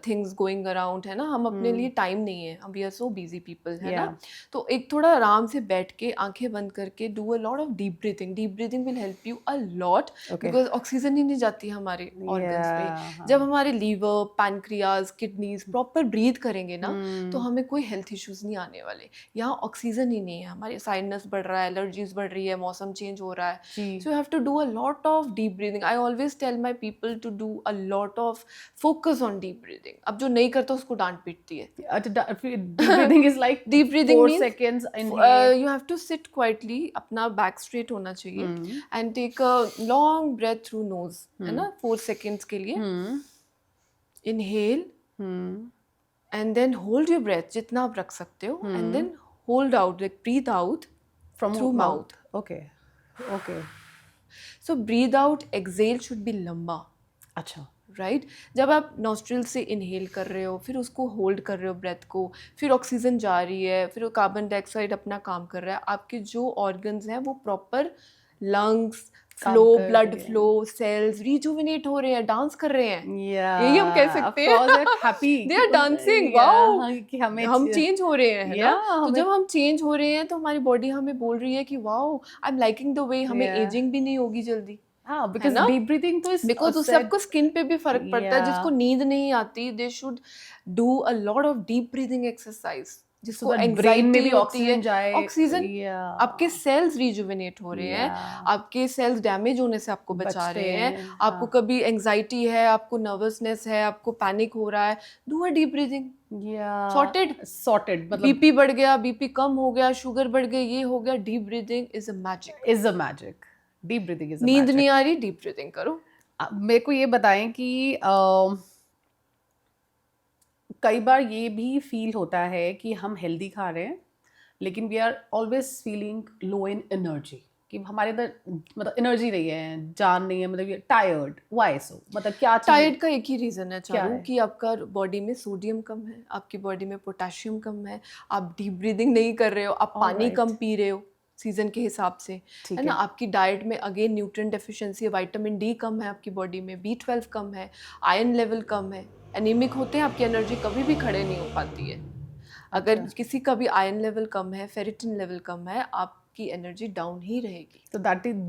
things going around, है ना, हम अपने लिए टाइम नहीं है, we are so busy people, है ना। तो एक थोड़ा आराम से बैठ के आंखें बंद करके do a lot of deep deep breathing will help you a lot Okay. Because oxygen ही नहीं जाती हमारे ऑर्गन्स Yeah, पे। जब हमारे liver, pancreas, kidneys proper breathe करेंगे ना तो हमें कोई हेल्थ इश्यूज नहीं आने वाले। यहाँ ऑक्सीजन ही नहीं है, हमारे साइनस बढ़ रहा है, एलर्जीज बढ़ रही है, मौसम चेंज हो रहा है। जी। So you have to do a lot of deep breathing. I always tell my people to do a lot of focus on deep breathing. अब जो नहीं करता उसको डांट पीटती है। Deep breathing is like Deep breathing 4 means seconds inhale. you have to sit quietly, अपना back straight होना चाहिए and take a long breath through nose, है ना, 4 seconds के लिए। Inhale and then hold your breath जितना आप रख सकते हो and then hold out, like breathe out From through mouth. Okay. Okay. So breathe out, exhale should be लंबा, अच्छा। राइट जब आप नॉस्ट्रिल से इनहेल कर रहे हो, फिर उसको होल्ड कर रहे हो ब्रेथ को, फिर ऑक्सीजन जा रही है, फिर कार्बन डाइऑक्साइड अपना काम कर रहा है, आपके जो ऑर्गन्स हैं वो proper lungs flow, blood flow, cells rejuvenate हो रहे हैं, डांस कर रहे हैं। यही हम कह सकते हैं। Happy they are dancing, wow कि हम चेंज हो रहे हैं, है ना। तो हमें जब हम चेंज हो रहे हैं तो हमारी बॉडी हमें बोल रही है कि wow I am liking the way, हमें एजिंग भी नहीं होगी जल्दी। हाँ, because deep breathing तो is बिकॉज उससे आपको स्किन पे भी फर्क पड़ता है। जिसको नींद नहीं आती they should do a lot of deep breathing exercise, जिसको ब्रेन में भी एंजाइटी होती ऑक्सीजन है, जाए, ऑक्सीजन आपके सेल्स रिजुविनेट हो रहे हैं, आपके सेल्स डैमेज होने से आपको बचा रहे हैं। आपको कभी एंजाइटी है, आपको नर्वसनेस है, आपको पैनिक हो रहा है, do a deep breathing, sorted. मतलब बीपी बढ़ गया, बीपी कम हो गया, शुगर बढ़ गई, ये हो गया, deep breathing is a magic. Deep breathing is नींद नहीं आ रही, डीप ब्रीदिंग करो। मेरे को ये बताएं कि कई बार ये भी फील होता है कि हम हेल्दी खा रहे हैं लेकिन we are always feeling low in energy, कि हमारे अंदर मतलब एनर्जी नहीं है, जान नहीं है, मतलब टायर्ड। Why so? मतलब क्या टायर्ड का एक ही रीजन है चारू, कि आपका बॉडी में सोडियम कम है, आपकी बॉडी में पोटेशियम कम है, आप डीप ब्रीदिंग नहीं कर रहे हो, आप पानी कम पी रहे हो सीजन के हिसाब से, है ना। आपकी डाइट में अगेन न्यूट्रिएंट डेफिशिएंसी है, विटामिन डी कम है आपकी बॉडी में, B12 कम है, आयरन लेवल कम है, एनीमिक होते हैं, आपकी एनर्जी कभी भी खड़े नहीं हो पाती है। अगर किसी का भी आयरन लेवल कम है, फेरिटिन लेवल कम है, आपकी एनर्जी डाउन ही रहेगी। तो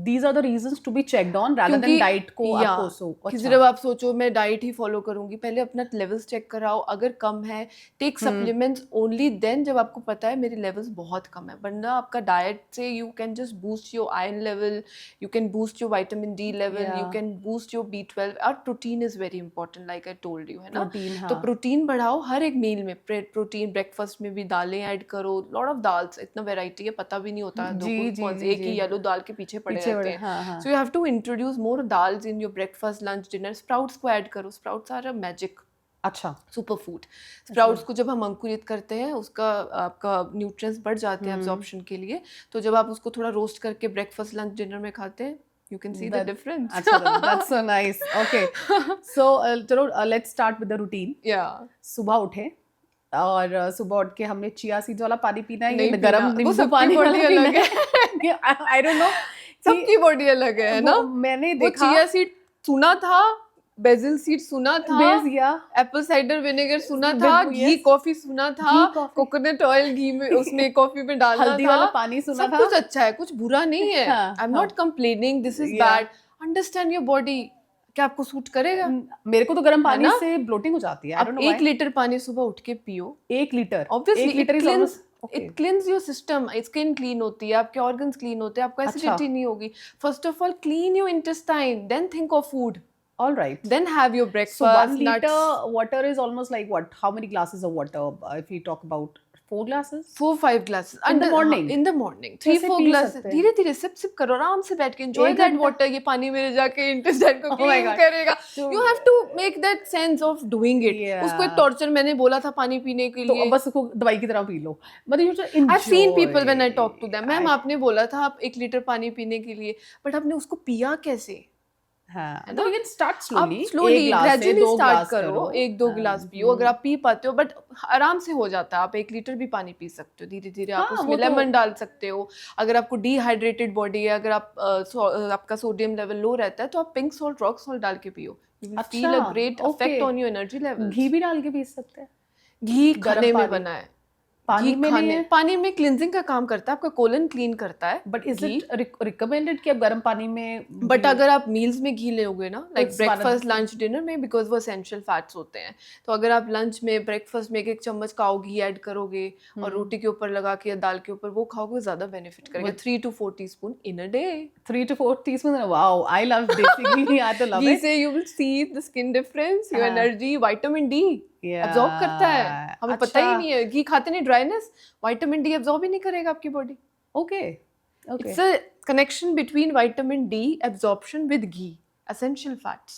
these are the reasons to be checked on rather than diet को आपको कि जब आप सोचो मैं डाइट ही फॉलो करूंगी, पहले अपना लेवल्स चेक कराओ, अगर कम है टेक सप्लीमेंट्स ओनली देन, जब आपको पता है मेरे लेवल्स बहुत कम है। वरना आपका डाइट से you can just boost your iron level, you can boost your vitamin D level, you can boost your B12 और protein is very important like I told you, है ना। तो प्रोटीन बढ़ाओ हर एक मील में, प्रोटीन ब्रेकफास्ट में भी दालें ऐड करो, लॉट ऑफ दाल्स, इतना वेराइटी है पता भी नहीं होता है, एक ही येलो दाल के पीछे पड़े रहते हैं। So you have to introduce more dals in your breakfast, lunch, dinner. Sprouts को ऐड करो, स्प्राउट्स आर अ मैजिक, अच्छा सुपर फूड। स्प्राउट्स को जब हम अंकुरित करते हैं उसका आपका न्यूट्रिएंट्स बढ़ जाते हैं एब्जॉर्प्शन के लिए। तो जब आप उसको थोड़ा रोस्ट करके ब्रेकफास्ट, लंच, डिनर में खाते हैं, you can see the difference. अच्छा, that's so nice. Okay, so चलो let's start with the routine. Yeah. सुबह उठे और सुबह उठ के हमने चिया सीड्स वाला पानी पीना है, नहीं गरम नींबू पानी वाला अलग है। I don't know, सबकी बॉडी अलग है ना। मैंने देखा चिया सीड सुना था, बेसिल सीड सुना था, एप्पल साइडर विनेगर सुना था, घी कॉफी सुना था, कोकोनट ऑयल घी में उसमें कॉफी में डालना था, हल्दी वाला पानी सुना था। सब कुछ अच्छा है, कुछ बुरा नहीं है। I am not complaining this is bad. Understand your body, क्या आपको सूट करेगा। मेरे को तो गर्म पानी से ब्लोटिंग हो जाती है। आप 1 लीटर पानी सुबह उठ के पियो। 1 litre obviously it क्लींस your system, skin clean होती है, आपके ऑर्गन्स क्लीन होते हैं, आपको एसिडिटी नहीं होगी। First of all clean your intestine, then think of food. All right. Then have your breakfast. So 1 liter water is almost like what? How many glasses of water? If we talk about 4 glasses? 4-5 glasses. In the morning? In the morning. 3-4 glasses. धीरे धीरे SIP करो, आराम से बैठ के enjoy that water. ये पानी मेरे जाके intestine को clean करेगा. You have to make that sense of doing it. उसको एक torture मैंने बोला था पानी पीने के लिए. तो बस उसको दवाई की तरह पी लो. मतलब you should enjoy. I've seen people when I talk to them. Ma'am आपने बोला था आप 1 लीटर पानी पीने के लिए, but आपने उसको पिया कैसे? हाँ, तो you can start slowly. आप slowly, gradually start करो, 1-2 गिलास पियो अगर आप पी पाते हो, बट आराम से हो जाता है। आप 1 लीटर भी पानी पी सकते हो धीरे धीरे। आप उसमें लेमन डाल सकते हो। अगर आपको डिहाइड्रेटेड बॉडी है, अगर आपका सोडियम लेवल लो रहता है, तो आप पिंक सॉल्ट, रॉक सॉल्ट डाल के पियो। You will feel a great effect on your energy level. घी भी डाल के पी सकते हैं। घी खाने में बना है, पानी घी में नहीं है? पानी में क्लिनजिंग का काम करता है, आपका कोलन क्लीन करता है। But is ghee. It recommended कि आप गर्म पानी में बट अगर आप मील्स में घी लोगे ना, like it's one of breakfast the- lunch dinner में, बिकॉज वो एसेंशियल फैट्स होते हैं, तो अगर आप लंच में ब्रेकफास्ट में 1 चम्मच काऊ घी ऐड करोगे और रोटी के ऊपर लगा के या दाल के ऊपर वो खाओगे, ज्यादा बेनिफिट करेगा। 3 to 4 teaspoon in a day 3 to 4 teaspoons? Wow, I love basically I तो love घी it. से you will see the skin difference, your हाँ। Energy, vitamin D Yeah, absorb करता है, हमें पता ही अच्छा। नहीं है। घी खाते नहीं, ड्राइनेस, विटामिन डी एब्जॉर्ब ही नहीं करेगा आपकी body. Okay, okay. It's a connection between vitamin D absorption with ghee, essential fats.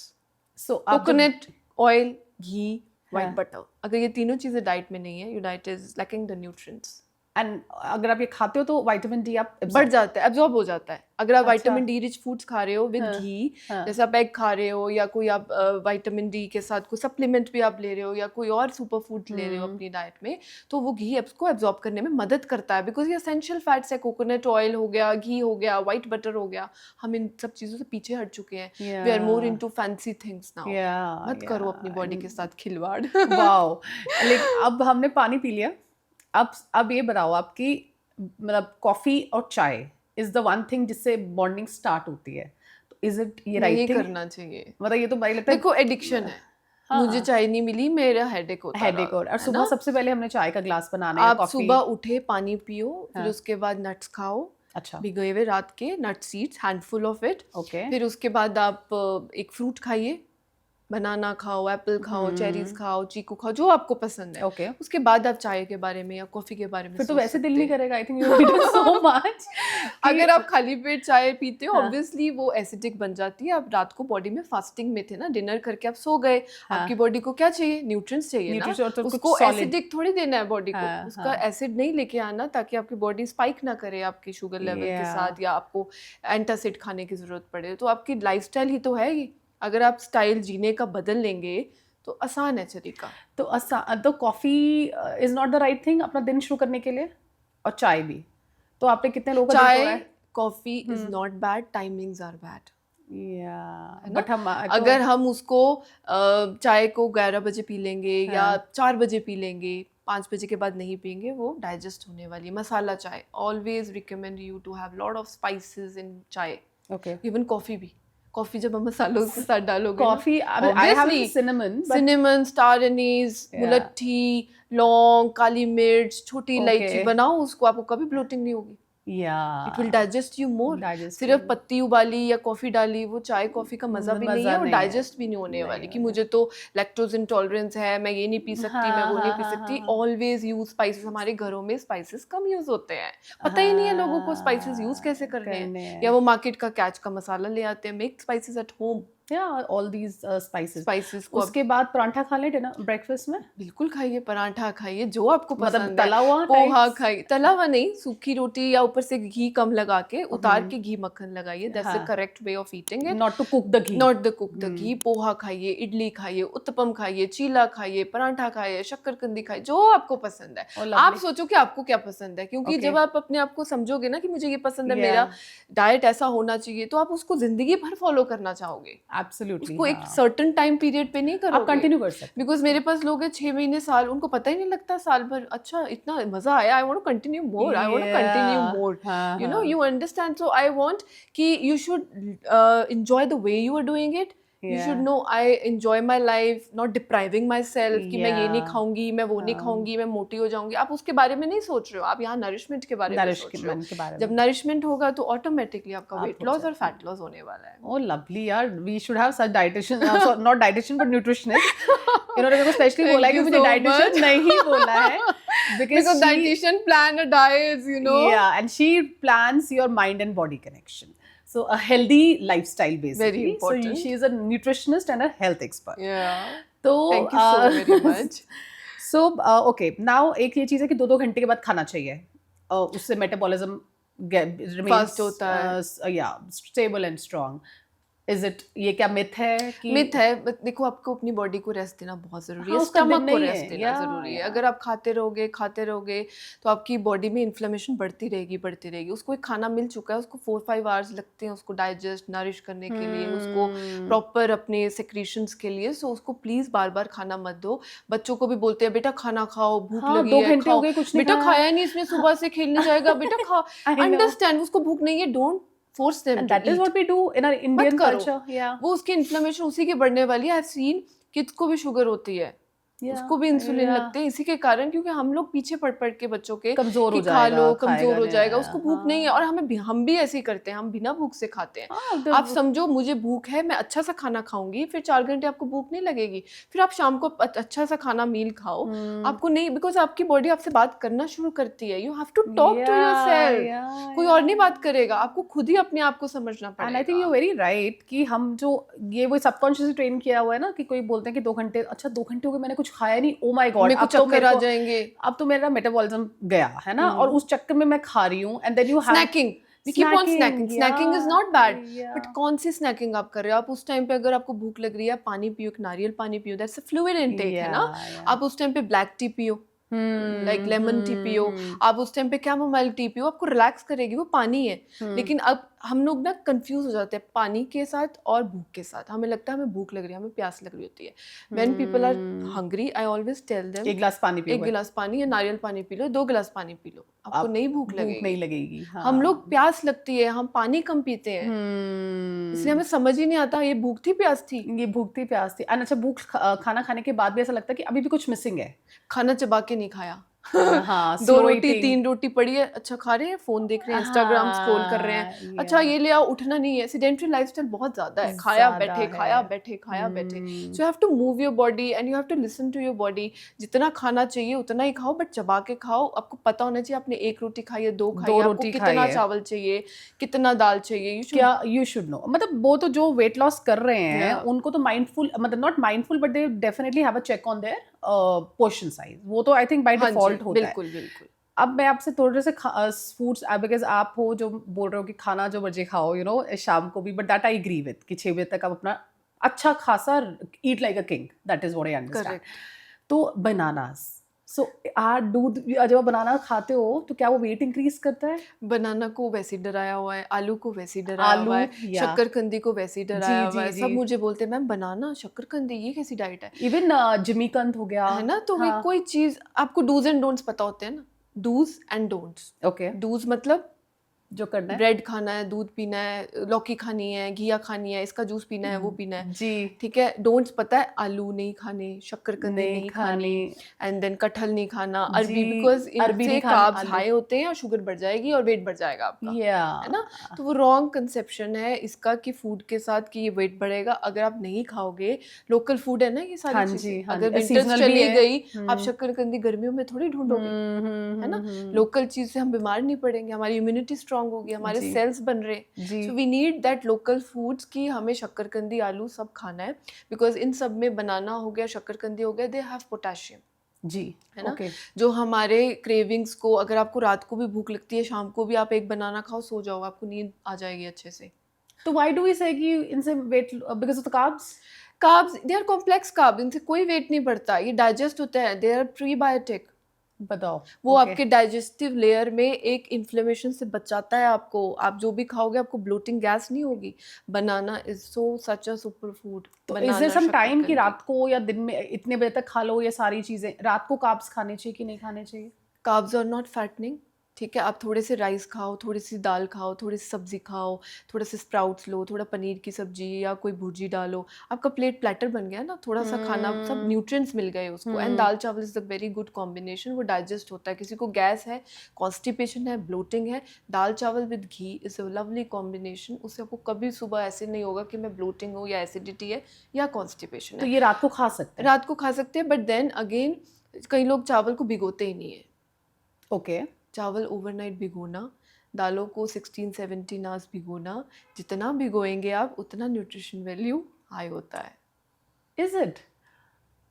So आप जब- Coconut oil, ghee, white हाँ। butter. अगर ये तीनों चीजें डाइट में नहीं है, your diet is lacking the nutrients. and अगर आप ये खाते हो तो विटामिन डी आप बढ़ जाता है, एब्जॉर्ब हो जाता है। अगर आप अच्छा। विटामिन डी रिच फूड्स खा रहे हो विद हाँ, घी, हाँ। जैसे आप एग खा रहे हो या कोई आप विटामिन डी के साथ कोई सप्लीमेंट भी आप ले रहे हो या कोई और सुपर फूड ले रहे हो अपनी डाइट में, तो वो घी को एब्जॉर्ब करने में मदद करता है, बिकॉज ये एसेंशियल फैट्स है। कोकोनट ऑयल हो गया, घी हो गया, व्हाइट बटर हो गया, हम इन सब चीजों से पीछे हट चुके हैं। We are more into fancy things now. Yeah, मत करो अपनी बॉडी के साथ खिलवाड़। वाओ। लेकिन अब हमने पानी पी लिया, अब ये बताओ आपकी मतलब कॉफी और चाय इज द वन थिंग जिससे बॉन्डिंग स्टार्ट होती है, तो इज इट ये नहीं राइट थिंग? करना चाहिए। मतलब ये तो भाई लगता है देखो एडिक्शन है, हाँ। मुझे चाय नहीं मिली, मेरा हेडेक होता हेडेक रहा, और है सुबह ना? सबसे पहले हमने चाय का ग्लास बनाना है, आप कॉफी। सुबह उठे, पानी पियो, फिर हाँ। उसके बाद नट्स खाओ, अच्छा, भिगोए हुए रात के nut seeds, handful of it. Okay, फिर उसके बाद आप एक फ्रूट खाइए, बनाना खाओ, एप्पल खाओ, चेरीज खाओ, चीकू खाओ, जो आपको पसंद है। ओके। उसके बाद आप चाय के बारे में या कॉफी के बारे में फिर तो सोच वैसे दिल सकते नहीं हैं। करेगा, I think you eat so much. अगर आप खाली पेट चाय पीते हो, हाँ। ऑब्वियसली वो एसिडिक बन जाती है। आप रात को बॉडी में फास्टिंग में थे ना, डिनर करके आप सो गए, हाँ। आपकी बॉडी को क्या चाहिए? न्यूट्रिएंट्स चाहिए ना, Nutrients और तो कुछ उसको solid। एसिडिक थोड़ी देना है बॉडी को, हाँ, उसका हाँ। एसिड नहीं लेके आना ताकि आपकी बॉडी स्पाइक ना करे आपकी शुगर लेवल के Yeah। साथ, या आपको एंटासिड खाने की जरूरत पड़े। तो आपकी लाइफस्टाइल ही तो है ये, अगर आप स्टाइल जीने का बदल लेंगे तो आसान है तरीका। तो coffee is not the right thing अपना दिन शुरू करने के लिए, और चाय भी। तो आपने कितने लोगों का दिन तोड़ा चाय, है? Coffee is not bad, timings are bad. Yeah, है ना? बट हम अगर हम उसको चाय को 11 बजे पी लेंगे या हाँ। 4 बजे पी लेंगे, 5 बजे के बाद नहीं पियेंगे, वो डाइजेस्ट होने वाली है। मसाला चाय, always recommend you to have lot of spices in chai. Okay, even coffee भी, कॉफी जब हम मसालों के साथ डालोगे, coffee I have cinnamon, cinnamon, star anise, Yeah। मुलट्ठी, लौंग, काली मिर्च, छोटी इलायची Okay। बनाओ उसको, आपको कभी ब्लोटिंग नहीं होगी। या it will digest you more. Digest सिर्फ you। पत्ती उबाली या कॉफी डाली, वो चाय कॉफी का मजा भी नहीं मजा है और नहीं है। डाइजेस्ट भी नहीं होने नहीं वाली कि होने। मुझे तो लैक्टोज इंटॉलरेंस है, मैं ये नहीं पी सकती, मैं वो नहीं पी हाँ, सकती। हाँ। Always use spices. हमारे घरों में स्पाइसेस कम यूज होते हैं, पता ही नहीं है लोगों को स्पाइसेस यूज कैसे करने हैं, या वो मार्केट का कैच का मसाला ले आते हैं। Make spices at home, all these spices. Spices को उसके बाद परांठा खा ले डिनर ब्रेकफास्ट में, बिल्कुल खाइए, पराठा खाइए, जो आपको मतलब पसंद तला है। हुआ पोहा types? खाइए, तला हुआ नहीं, सूखी रोटी या ऊपर से घी कम लगा के उतार के घी मक्खन लगाइए, दैट्स द हाँ। Correct way of eating it. Not to cook the ghee. Not the cook the ghee. Poha खाइए, इडली खाइए, उत्तपम खाइए, चीला खाइए, पराठा खाइए, शक्करकंदी खाइए, जो आपको पसंद है। Oh, आप lovely। सोचो कि आपको क्या पसंद है, क्योंकि Okay। जब आप अपने आप को समझोगे ना कि मुझे ये पसंद है, Yeah। मेरा डाइट ऐसा होना चाहिए, तो आप उसको जिंदगी भर फॉलो करना चाहोगे। एब्सोल्युटली, उसको एक सर्टेन टाइम पीरियड पे नहीं आप करोगे। कंटिन्यू कर सकते बिकॉज मेरे पास लोग हैं 6 महीने साल, उनको पता ही नहीं लगता साल भर, अच्छा इतना मजा आया, I want to continue more, I want to continue more, हाँ, you know, हाँ। you understand, so I want कि you should enjoy the way you are doing it. You should know I enjoy my life, not depriving myself कि मैं ये नहीं Yeah। खाऊंगी, मैं वो नहीं खाऊंगी, मैं मोटी हो जाऊंगी। आप उसके बारे में नहीं सोच रहे हो, आप यहाँ नरिशमेंट के बारे में सोच रहे हो। के बारे जब में। नरिशमेंट होगा तो ऑटोमेटिकली आपका आप वेट हो लॉस और सकते फैट लॉस होने वाला है। Oh, lovely यार, we should have such dietitian, not dietitian but nutritionist। इन्होंने मेरे को स्पेशली Thank बोला है कि you मुझे so dietitian much। नहीं बोला है, Because she- dietitian plan a diet, you know. yeah, and she plans your mind and body connection. So a healthy lifestyle basically. Very important. So she is a nutritionist and a health expert. Yeah. तो Thank you so very much. So okay, now एक ये चीज़ है कि 2-2 घंटे के बाद खाना चाहिए, उससे मेटाबॉलिज्म Fast होता है। yeah, stable and strong. Is it, ये क्या मिथ है कि मिथ है, बट देखो आपको अपनी बॉडी को रेस्ट देना बहुत जरूरी है, हाँ, उसका स्टमक दिन को नहीं रेस्ट है, देना या जरूरी है। अगर आप खाते रहोगे तो आपकी बॉडी में इन्फ्लेमेशन बढ़ती रहेगी। उसको एक खाना मिल चुका है, उसको 4-5 आवर्स लगते हैं उसको डाइजेस्ट नरिश करने के लिए, उसको प्रॉपर अपने सेक्रीशंस के लिए। सो उसको प्लीज बार बार खाना मत दो। बच्चों को भी बोलते हैं बेटा खाना खाओ, भूख हाँ, लगी 2 है घंटे हो खाओ, गए कुछ नहीं बेटा खाया। खाया नहीं इसने सुबह से, खेलने जाएगा बेटा खा। I know. अंडरस्टैंड उसको भूख नहीं है, don't force them And to that is eat. what we do in our Indian करो। culture. Yeah. वो उसकी इन्फ्लेमेशन उसी की बढ़ने वाली है। आई हैव सीन किड्स को भी शुगर होती है, Yeah. उसको भी इंसुलिन Yeah. लगते हैं इसी के कारण, क्योंकि हम लोग पीछे पढ़ के बच्चों के कमजोर कि हो खा जाएगा, लो, खाएगा कमजोर हो नहीं, जाएगा, उसको भूख नहीं है। हाँ। और हम भी ऐसे ही करते हैं, हम बिना भूख से खाते हैं। हाँ, आप समझो मुझे भूख है, मैं अच्छा सा खाना खाऊंगी, फिर 4 घंटे आपको भूख नहीं लगेगी, फिर आप शाम को अच्छा सा खाना मील खाओ, आपको नहीं, बिकॉज आपकी बॉडी आपसे बात करना शुरू करती है। You have to talk to yourself, कोई और नहीं बात करेगा, आपको खुद ही अपने आप को समझना एंड आई थिंक पड़ेगा। यू वेरी राइट कि हम जो ये वो सबकॉन्शियसली ट्रेन किया हुआ है ना कि कोई बोलते हैं कि 2 घंटे, अच्छा 2 घंटे हो गए मैंने कुछ खाया नहीं, ओ माय गॉड, मेरे को चक्कर आ जाएंगे। अब तो मेरा मेटाबॉलिज्म गया है ना, और उस चक्कर में मैं खा रही हूँ, and then you have snacking, we keep on snacking. Snacking is not bad, yeah. but कौन सी स्नैकिंग आप कर रहे हो? आप उस टाइम पे अगर आपको भूख लग रही है, पानी पियो, एक नारियल पानी पियो, दैट्स अ फ्लूइड इनटेक है ना। आप उस टाइम पे ब्लैक टी पियो, लाइक लेमन टी पियो, आप उस टाइम पे कैमोमाइल टी पियो, आपको रिलैक्स करेगी, वो पानी है। लेकिन अब हम लोग ना कंफ्यूज हो जाते हैं पानी के साथ और भूख के साथ। हमें लगता है हमें भूख लग रही है, हमें प्यास लग रही होती है। When people are hungry, I always tell them एक गिलास पानी पियो, एक गिलास पानी या नारियल पानी पी लो, 2 गिलास पानी पी लो, आपको नहीं भूख लगेगी। नहीं लगेगी। हाँ। हम लोग प्यास लगती है, हम पानी कम पीते हैं, इसलिए हमें समझ ही नहीं आता ये भूख थी प्यास थी। ये भूख थी प्यास थी। अच्छा, भूख खाना खाने के बाद भी ऐसा लगता है कि अभी भी कुछ मिसिंग है। खाना चबा के नहीं खाया। हाँ, 2 slow रोटी eating. 3 रोटी पड़ी है, अच्छा खा रहे हैं, फोन देख रहे हैं, इंस्टाग्राम स्क्रॉल कर रहे हैं, अच्छा ये ले आओ, उठना नहीं है। सेडेंटरी लाइफस्टाइल बहुत ज्यादा है, खाया बैठे खाया बैठे खाया बैठे। So you have to move your body and you have to listen to your body. जितना खाना चाहिए उतना ही खाओ, बट चबा के खाओ। आपको पता होना चाहिए आपने 1 रोटी खाई है, 2 खाई है, आपको कितना चावल चाहिए, कितना दाल चाहिए, यू शुड नो। मतलब वो तो जो वेट लॉस कर रहे हैं उनको तो माइंडफुल, मतलब not mindful, but they definitely have a check on their portion size. वो तो आई थिंक बाय डिफॉल्ट होता है। बिल्कुल बिल्कुल। अब मैं आपसे थोड़े से फूड्स, बिकॉज आप हो जो बोल रहे हो कि खाना जो मर्जी खाओ, यू नो, शाम को भी, but that I agree with कि 6 बजे तक आप अपना अच्छा खासा eat like a king, that is what I understand. तो बनानास, सो दूध, जब आप बनाना खाते हो तो क्या वो वेट इंक्रीज करता है? बनाना को वैसे डराया हुआ है, आलू को वैसे डराया हुआ है, शक्करकंदी को वैसे डराया हुआ है। सब मुझे बोलते हैं मैम बनाना शक्करकंदी ये कैसी डाइट है? इवन जिमीकंद हो गया है ना। तो हाँ। कोई चीज आपको डूज एंड डोंट्स पता होते हैं ना, dos and don'ts. Okay, dos मतलब जो करना है, ब्रेड खाना है, दूध पीना है, लौकी खानी है, घिया खानी है, इसका जूस पीना है, वो पीना है जी, ठीक है। डोंट्स पता है, आलू नहीं खाने, शक्करकंदी नहीं खानी, एंड देन कटहल नहीं खाना, अरबी, बिकॉज इनसे कार्ब्स हाई होते हैं और शुगर बढ़ जाएगी और वेट बढ़ जाएगा आपका, है ना। तो वो रॉन्ग कंसेप्शन है इसका कि फूड के साथ कि ये वेट बढ़ेगा। अगर आप नहीं खाओगे, लोकल फूड है ना ये सारी चीजें, अगर विंटर्स चली गई, आप शक्करकंदी गर्मियों में थोड़ी ढूंढोगे, है ना। लोकल चीज से हम बीमार नहीं पड़ेंगे, हमारी इम्यूनिटी स्ट्रांग होगी, हमारे सेल्स बन रहे। So we need that local foods कि हमें शक्करकंदी, आलू सब खाना है, बिकॉज इन सब में बनाना हो गया, शक्करकंदी हो गया, दे हैव पोटेशियम जी, है ना। जो हमारे क्रेविंग्स को, अगर आपको रात को भी भूख लगती है, शाम को भी आप एक बनाना खाओ, सो जाओ, आपको नींद आ जाएगी अच्छे से। तो व्हाई डू वी से कि इनसे weight, because of the carbs they are complex carb, इनसे कोई वेट नहीं बढ़ता, ये डाइजेस्ट होता है, दे आर प्रीबायोटिक। बताओ, वो आपके डाइजेस्टिव लेयर में एक इन्फ्लेमेशन से बचाता है आपको। आप जो भी खाओगे आपको ब्लोटिंग गैस नहीं होगी। Banana is so such a super food. तो इज देयर सम टाइम कि रात को या दिन में इतने बजे तक खा लो ये सारी चीजें? रात को कार्ब्स खाने चाहिए कि नहीं खाने चाहिए? कार्ब्स आर नॉट फैटनिंग, ठीक है। आप थोड़े से राइस खाओ, थोड़ी सी दाल खाओ, थोड़ी सी सब्जी खाओ, थोड़ा से स्प्राउट्स लो, थोड़ा पनीर की सब्जी या कोई भुर्जी डालो, आपका प्लेट प्लेटर बन गया ना। थोड़ा सा खाना, सब न्यूट्रिएंट्स मिल गए उसको। एंड दाल चावल is a very good combination, वो डाइजेस्ट होता है। किसी को गैस है, कॉन्स्टिपेशन है, ब्लोटिंग है, दाल चावल with ghee is a lovely combination. उससे आपको कभी सुबह ऐसे नहीं होगा कि मैं ब्लोटिंग हो या एसिडिटी है या कॉन्स्टिपेशन है। तो ये रात को खा सकते हैं? रात को खा सकते हैं, बट देन अगेन कई लोग चावल को भिगोते ही नहीं है। ओके, चावल ओवरनाइट भिगोना, दालों को 16-17 आवर्स भिगोना, जितना भिगोएंगे आप उतना न्यूट्रिशन वैल्यू हाई होता है। Is it?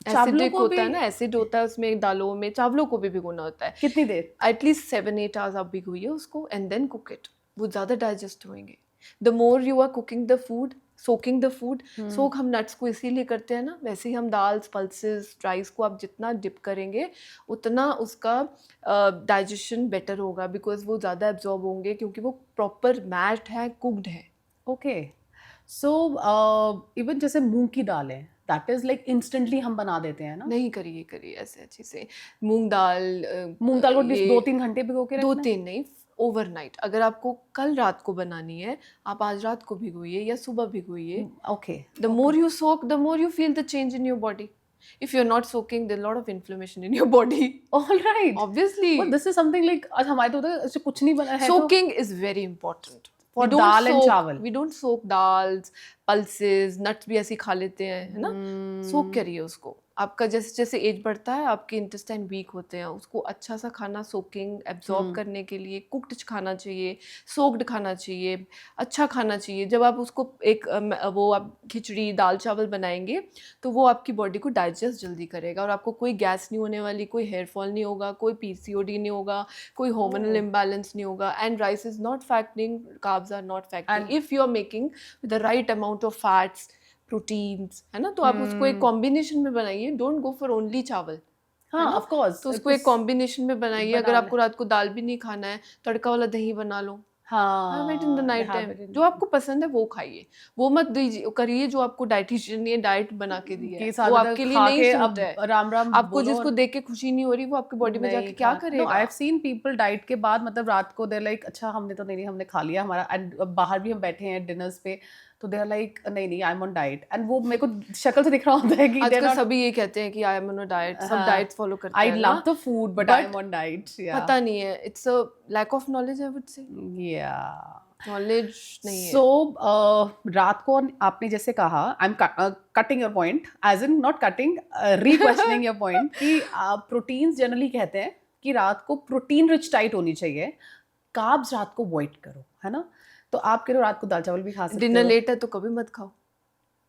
एसिडिक होता है ना, एसिड होता है उसमें, दालों में, चावलों को भी भिगोना होता है। कितनी देर? एटलीस्ट 7-8 आवर्स आप भिगोइए उसको एंड देन कुक इट, वो ज़्यादा डाइजेस्ट होंगे। The more you are cooking the food, soaking the food. Soak हम नट्स को इसीलिए करते हैं ना, वैसे ही हम दाल्स, पल्सेस, राइस को आप जितना डिप करेंगे उतना उसका डाइजेशन बेटर होगा, बिकॉज वो ज़्यादा एब्जॉर्ब होंगे क्योंकि वो प्रॉपर मैश्ड है, कुक्ड है। ओके, सो इवन जैसे मूंग की दाल है, दैट इज लाइक इंस्टेंटली हम बना देते हैं ना? नहीं, करिए ऐसे अच्छे से। मूंग दाल मूंग दाल को ये 2-3 घंटे भिगो के रखना है? 2-3 नहीं, ओवरनाइट। अगर आपको कल रात को बनानी है, आप आज रात को भिगोइए या सुबह भिगोइए। Okay, The more you soak, the more you feel the change in your body. If you're not soaking, there's a lot of inflammation in your body. All right. Obviously, Well, this is something like आज हमारे तो होता है ऐसे कुछ नहीं बना है तो soaking is very important. For We don't dal and soak- chawal. We don't soak dals, pulses, nuts भी ऐसे ही खा लेते हैं, है ना? सोक करिए उसको। आपका जैसे जैसे एज बढ़ता है, आपके इंटेस्टाइन वीक होते हैं, उसको अच्छा सा खाना सोकिंग एब्जॉर्ब करने के लिए कुक्ड खाना चाहिए, सोक्ड खाना चाहिए, अच्छा खाना चाहिए। जब आप उसको एक वो आप खिचड़ी दाल चावल बनाएंगे तो वो आपकी बॉडी को डाइजेस्ट जल्दी करेगा और आपको कोई गैस नहीं होने वाली, कोई हेयर फॉल नहीं होगा, कोई पीसीओडी नहीं होगा, कोई हार्मोनल इम्बैलेंस नहीं होगा। And rice is not fattening, carbs are not fattening if you are making with the right amount of fats, proteins, है ना? तो आप उसको एक कॉम्बिनेशन में बनाइए, डोंट गो फॉर ओनली चावल। हाँ, ऑफ कोर्स। तो उसको एक कॉम्बिनेशन में बनाइए। अगर आपको रात को दाल भी नहीं खाना है, तड़का वाला दही बना लो, हाँ, have it in the night time। जो आपको पसंद है वो खाइए, वो मत दीजिए करिए जो आपको डाइटिशियन ने डाइट बना के दी है, वो आपके लिए नहीं सूट है। राम राम आपको जिसको देख के खुशी नहीं हो रही, वो आपकी बॉडी में जाके क्या करेगा? I have seen people diet के बाद मतलब रात को देर लाइक अच्छा हमने तो नहीं हमने खा लिया हमारा, एंड बाहर भी हम बैठे हैं डिनर्स पे तो दे आर लाइक नहीं आई एम ऑन डाइट, एंड वो मेरे को शक्ल से दिख रहा होता है कि आजकल सभी ये कहते हैं कि I am on a diet, सब डाइट्स फॉलो करते हैं। I love the food but I am on diet. पता नहीं है, it's a lack of knowledge I would say. या नॉलेज नहीं है। सो रात को आपने जैसे कहा, I am cutting your point, as in not cutting, requestioning your point कि प्रोटीन्स जनरली कहते हैं कि रात को प्रोटीन रिच डाइट होनी चाहिए, कार्ब्स रात को अवॉइड करो, है ना? तो आप कह रहे हो रात को दाल चावल भी खा सकते हो। डिनर लेट है तो कभी मत खाओ।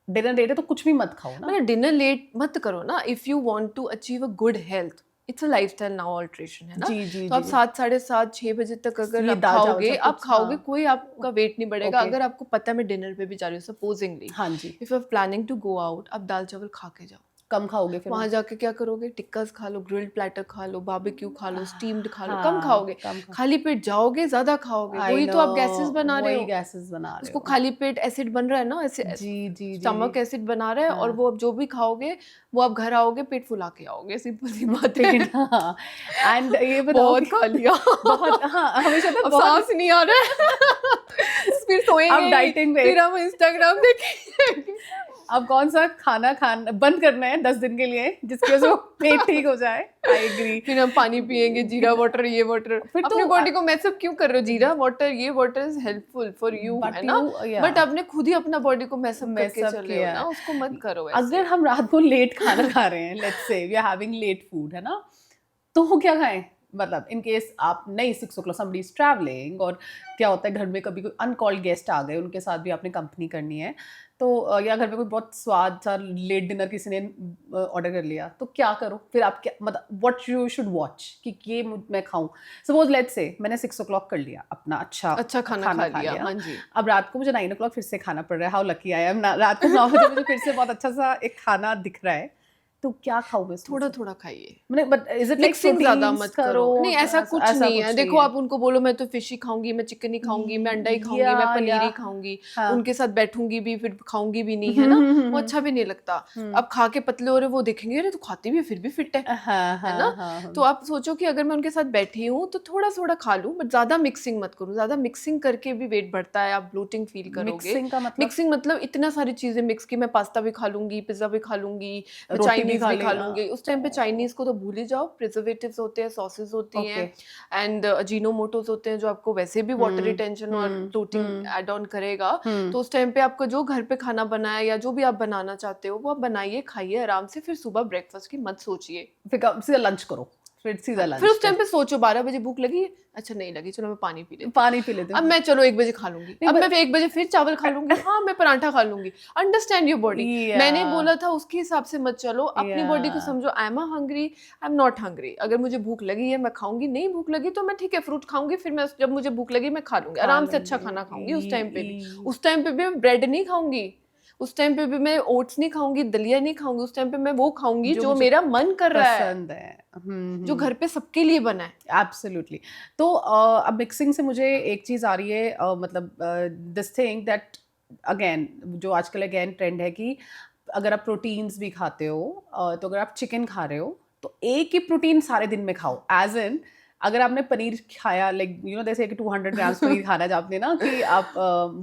डिनर लेट है तो कुछ भी मत खाओ ना। मतलब डिनर लेट मत करो ना। If you want to achieve a good health, it's a lifestyle now alteration, है ना? जी, तो आप 7, 7:30, 6 बजे तक अगर ये आप दाल चावल खाओगे, सब आप कुछ, खाओगे, हाँ। कोई आपका वेट नहीं बढ़ेगा। Okay. अगर आपको पता है मैं डिनर पे भी जा रही हूँ सपोजिंगली, हाँ जी, if you are planning to go out, आप दाल चावल खा के जाओ। कम खाओगे फिर वहां जाके क्या करोगे? टिक्कास खा लो, ग्रिल्ड प्लेटर खा लो, बारबेक्यू खा लो, स्टीम्ड खा लो, हाँ, कम खाओगे। कम खा- खाली पेट जाओगे, ज्यादा खाओगे, I वही तो आप know, गैसेस बना रहे वही हो। गैसेस बना रहे उसको हो। खाली पेट एसिड बन रहा है ना, ऐसे जी, स्टमक एसिड बना रहा है, और वो अब जो भी खाओगे वो आप घर आओगे पेट फुला के आओगे, सिंपल सी बात है। एंड ये बताओ बहुत कि- खा लिया, बहुत, हाँ, हमेशा तो अब बहुत सांस नहीं आ रहा है। फिर सोएंगे, अब डाइटिंग पे फिर हम इंस्टाग्राम देखेंगे। अब कौन सा खाना बंद करना है 10 दिन के लिए जिसकी वजह से वो पेट ठीक हो जाए। I agree. फिर हम पानी पिएंगे, जीरा वाटर, ये वाटर। फिर तो- अपनी बॉडी को मैसअप क्यों कर रहे हो? जीरा वाटर, ये water is helpful for you, But है ना? yeah. बट आपने खुद ही अपना बॉडी को मैसअप करके Mess up चले हो किया ना, है। उसको मत करो ऐसे। अगर हम रात को लेट खाना खा रहे हैं, let's say we are having late food, है ना, तो वो क्या खाएं? मतलब इन केस आप नहीं 6 o'clock somebody is traveling, और क्या होता है घर में कभी कोई अनकॉल्ड गेस्ट आ गए, उनके साथ भी आपने कंपनी करनी है, तो या घर में कोई बहुत स्वाद सा लेट डिनर किसी ने ऑर्डर कर लिया, तो क्या करो फिर? आप क्या मतलब व्हाट यू शुड वॉच कि ये मैं खाऊं? सपोज लेट्स से मैंने 6 o'clock कर लिया अपना अच्छा खाना खा लिया। हाँ जी। अब रात को मुझे 9 o'clock फिर से खाना पड़ रहा है। हाउ लकी आई एम, रात को 9 बजे मुझे फिर से बहुत अच्छा सा एक खाना दिख रहा है, तो क्या खाऊं मैं? थोड़ा थोड़ा खाइए, मतलब but is it like mixing ज्यादा मत करो। नहीं, ऐसा कुछ नहीं है। देखो, है। आप उनको बोलो मैं तो फिश ही खाऊंगी, मैं चिकन ही खाऊंगी, मैं अंडा ही खाऊंगी, मैं Yeah, पनीर ही yeah. खाऊंगी, हाँ। उनके साथ बैठूंगी भी फिर खाऊंगी भी नहीं, है ना? वो अच्छा भी नहीं लगता। अब खा के पतले हो रहे, वो देखेंगे अरे तो खाती भी है फिर भी फिट है, है ना? तो आप सोचो कि अगर मैं उनके साथ बैठी हूँ तो थोड़ा थोड़ा खा लूं, बट ज्यादा मिक्सिंग मत करूँ। ज्यादा मिक्सिंग करके भी वेट बढ़ता है, आप ब्लोटिंग फील करोगे। मिक्सिंग मतलब इतना सारी चीजें मिक्स की, मैं पास्ता भी खा लूंगी, पिज्जा भी खा लूंगी, चाइनीज भी खा लूंगी। उस टाइम पे चाइनीज को तो भूल ही जाओ, प्रिजर्वेटिव्स होते हैं, सॉसेस होती हैं, एंड अजीनोमोटोस होते हैं जो आपको वैसे भी वाटर रिटेंशन और प्रोटीन ऐड ऑन करेगा। तो उस टाइम पे आपका जो घर पे खाना बनाया या जो भी आप बनाना चाहते हो वो आप बनाइए, खाइए आराम से, फिर सुबह ब्रेकफास्ट की मत सोचिए, फिर सीधा लंच करो, फिर सीधा लंच। फिर उस टाइम पे सोचो 12 बजे भूख लगी है, अच्छा नहीं लगी, चलो मैं पानी पी लेती हूँ। अब मैं चलो 1 बजे खा लूंगी, अब मैं 1 बजे फिर चावल खा लूंगी, हाँ मैं पराठा खा लूंगी। Understand your body. मैंने बोला था उसके हिसाब से मत चलो, अपनी बॉडी को समझो। I am hungry, I am not hungry. अगर मुझे भूख लगी है मैं खाऊंगी, नहीं भूख लगी तो मैं ठीक है फ्रूट खाऊंगी, फिर मैं जब मुझे भूख लगी मैं खा लूंगी, आराम से अच्छा खाना खाऊंगी। उस टाइम पे भी मैं ब्रेड नहीं खाऊंगी, उस टाइम पे भी मैं ओट्स नहीं खाऊंगी, दलिया नहीं खाऊंगी, उस टाइम पे मैं वो खाऊंगी जो जो मुझे मेरा मन कर रहा है, पसंद है। जो घर पे सबके लिए बना है। एब्सोल्युटली। तो अब मिक्सिंग से मुझे एक चीज़ आ रही है, मतलब दिस थिंग दैट अगेन, जो आजकल अगेन ट्रेंड है कि अगर आप प्रोटीन्स भी खाते हो, तो अगर आप चिकन खा रहे हो तो एक ही प्रोटीन सारे दिन में खाओ, एज इन अगर आपने पनीर खाया, लाइक यू नो जैसे कि 200 ग्राम्स पनीर खाना है आपने ना, कि आप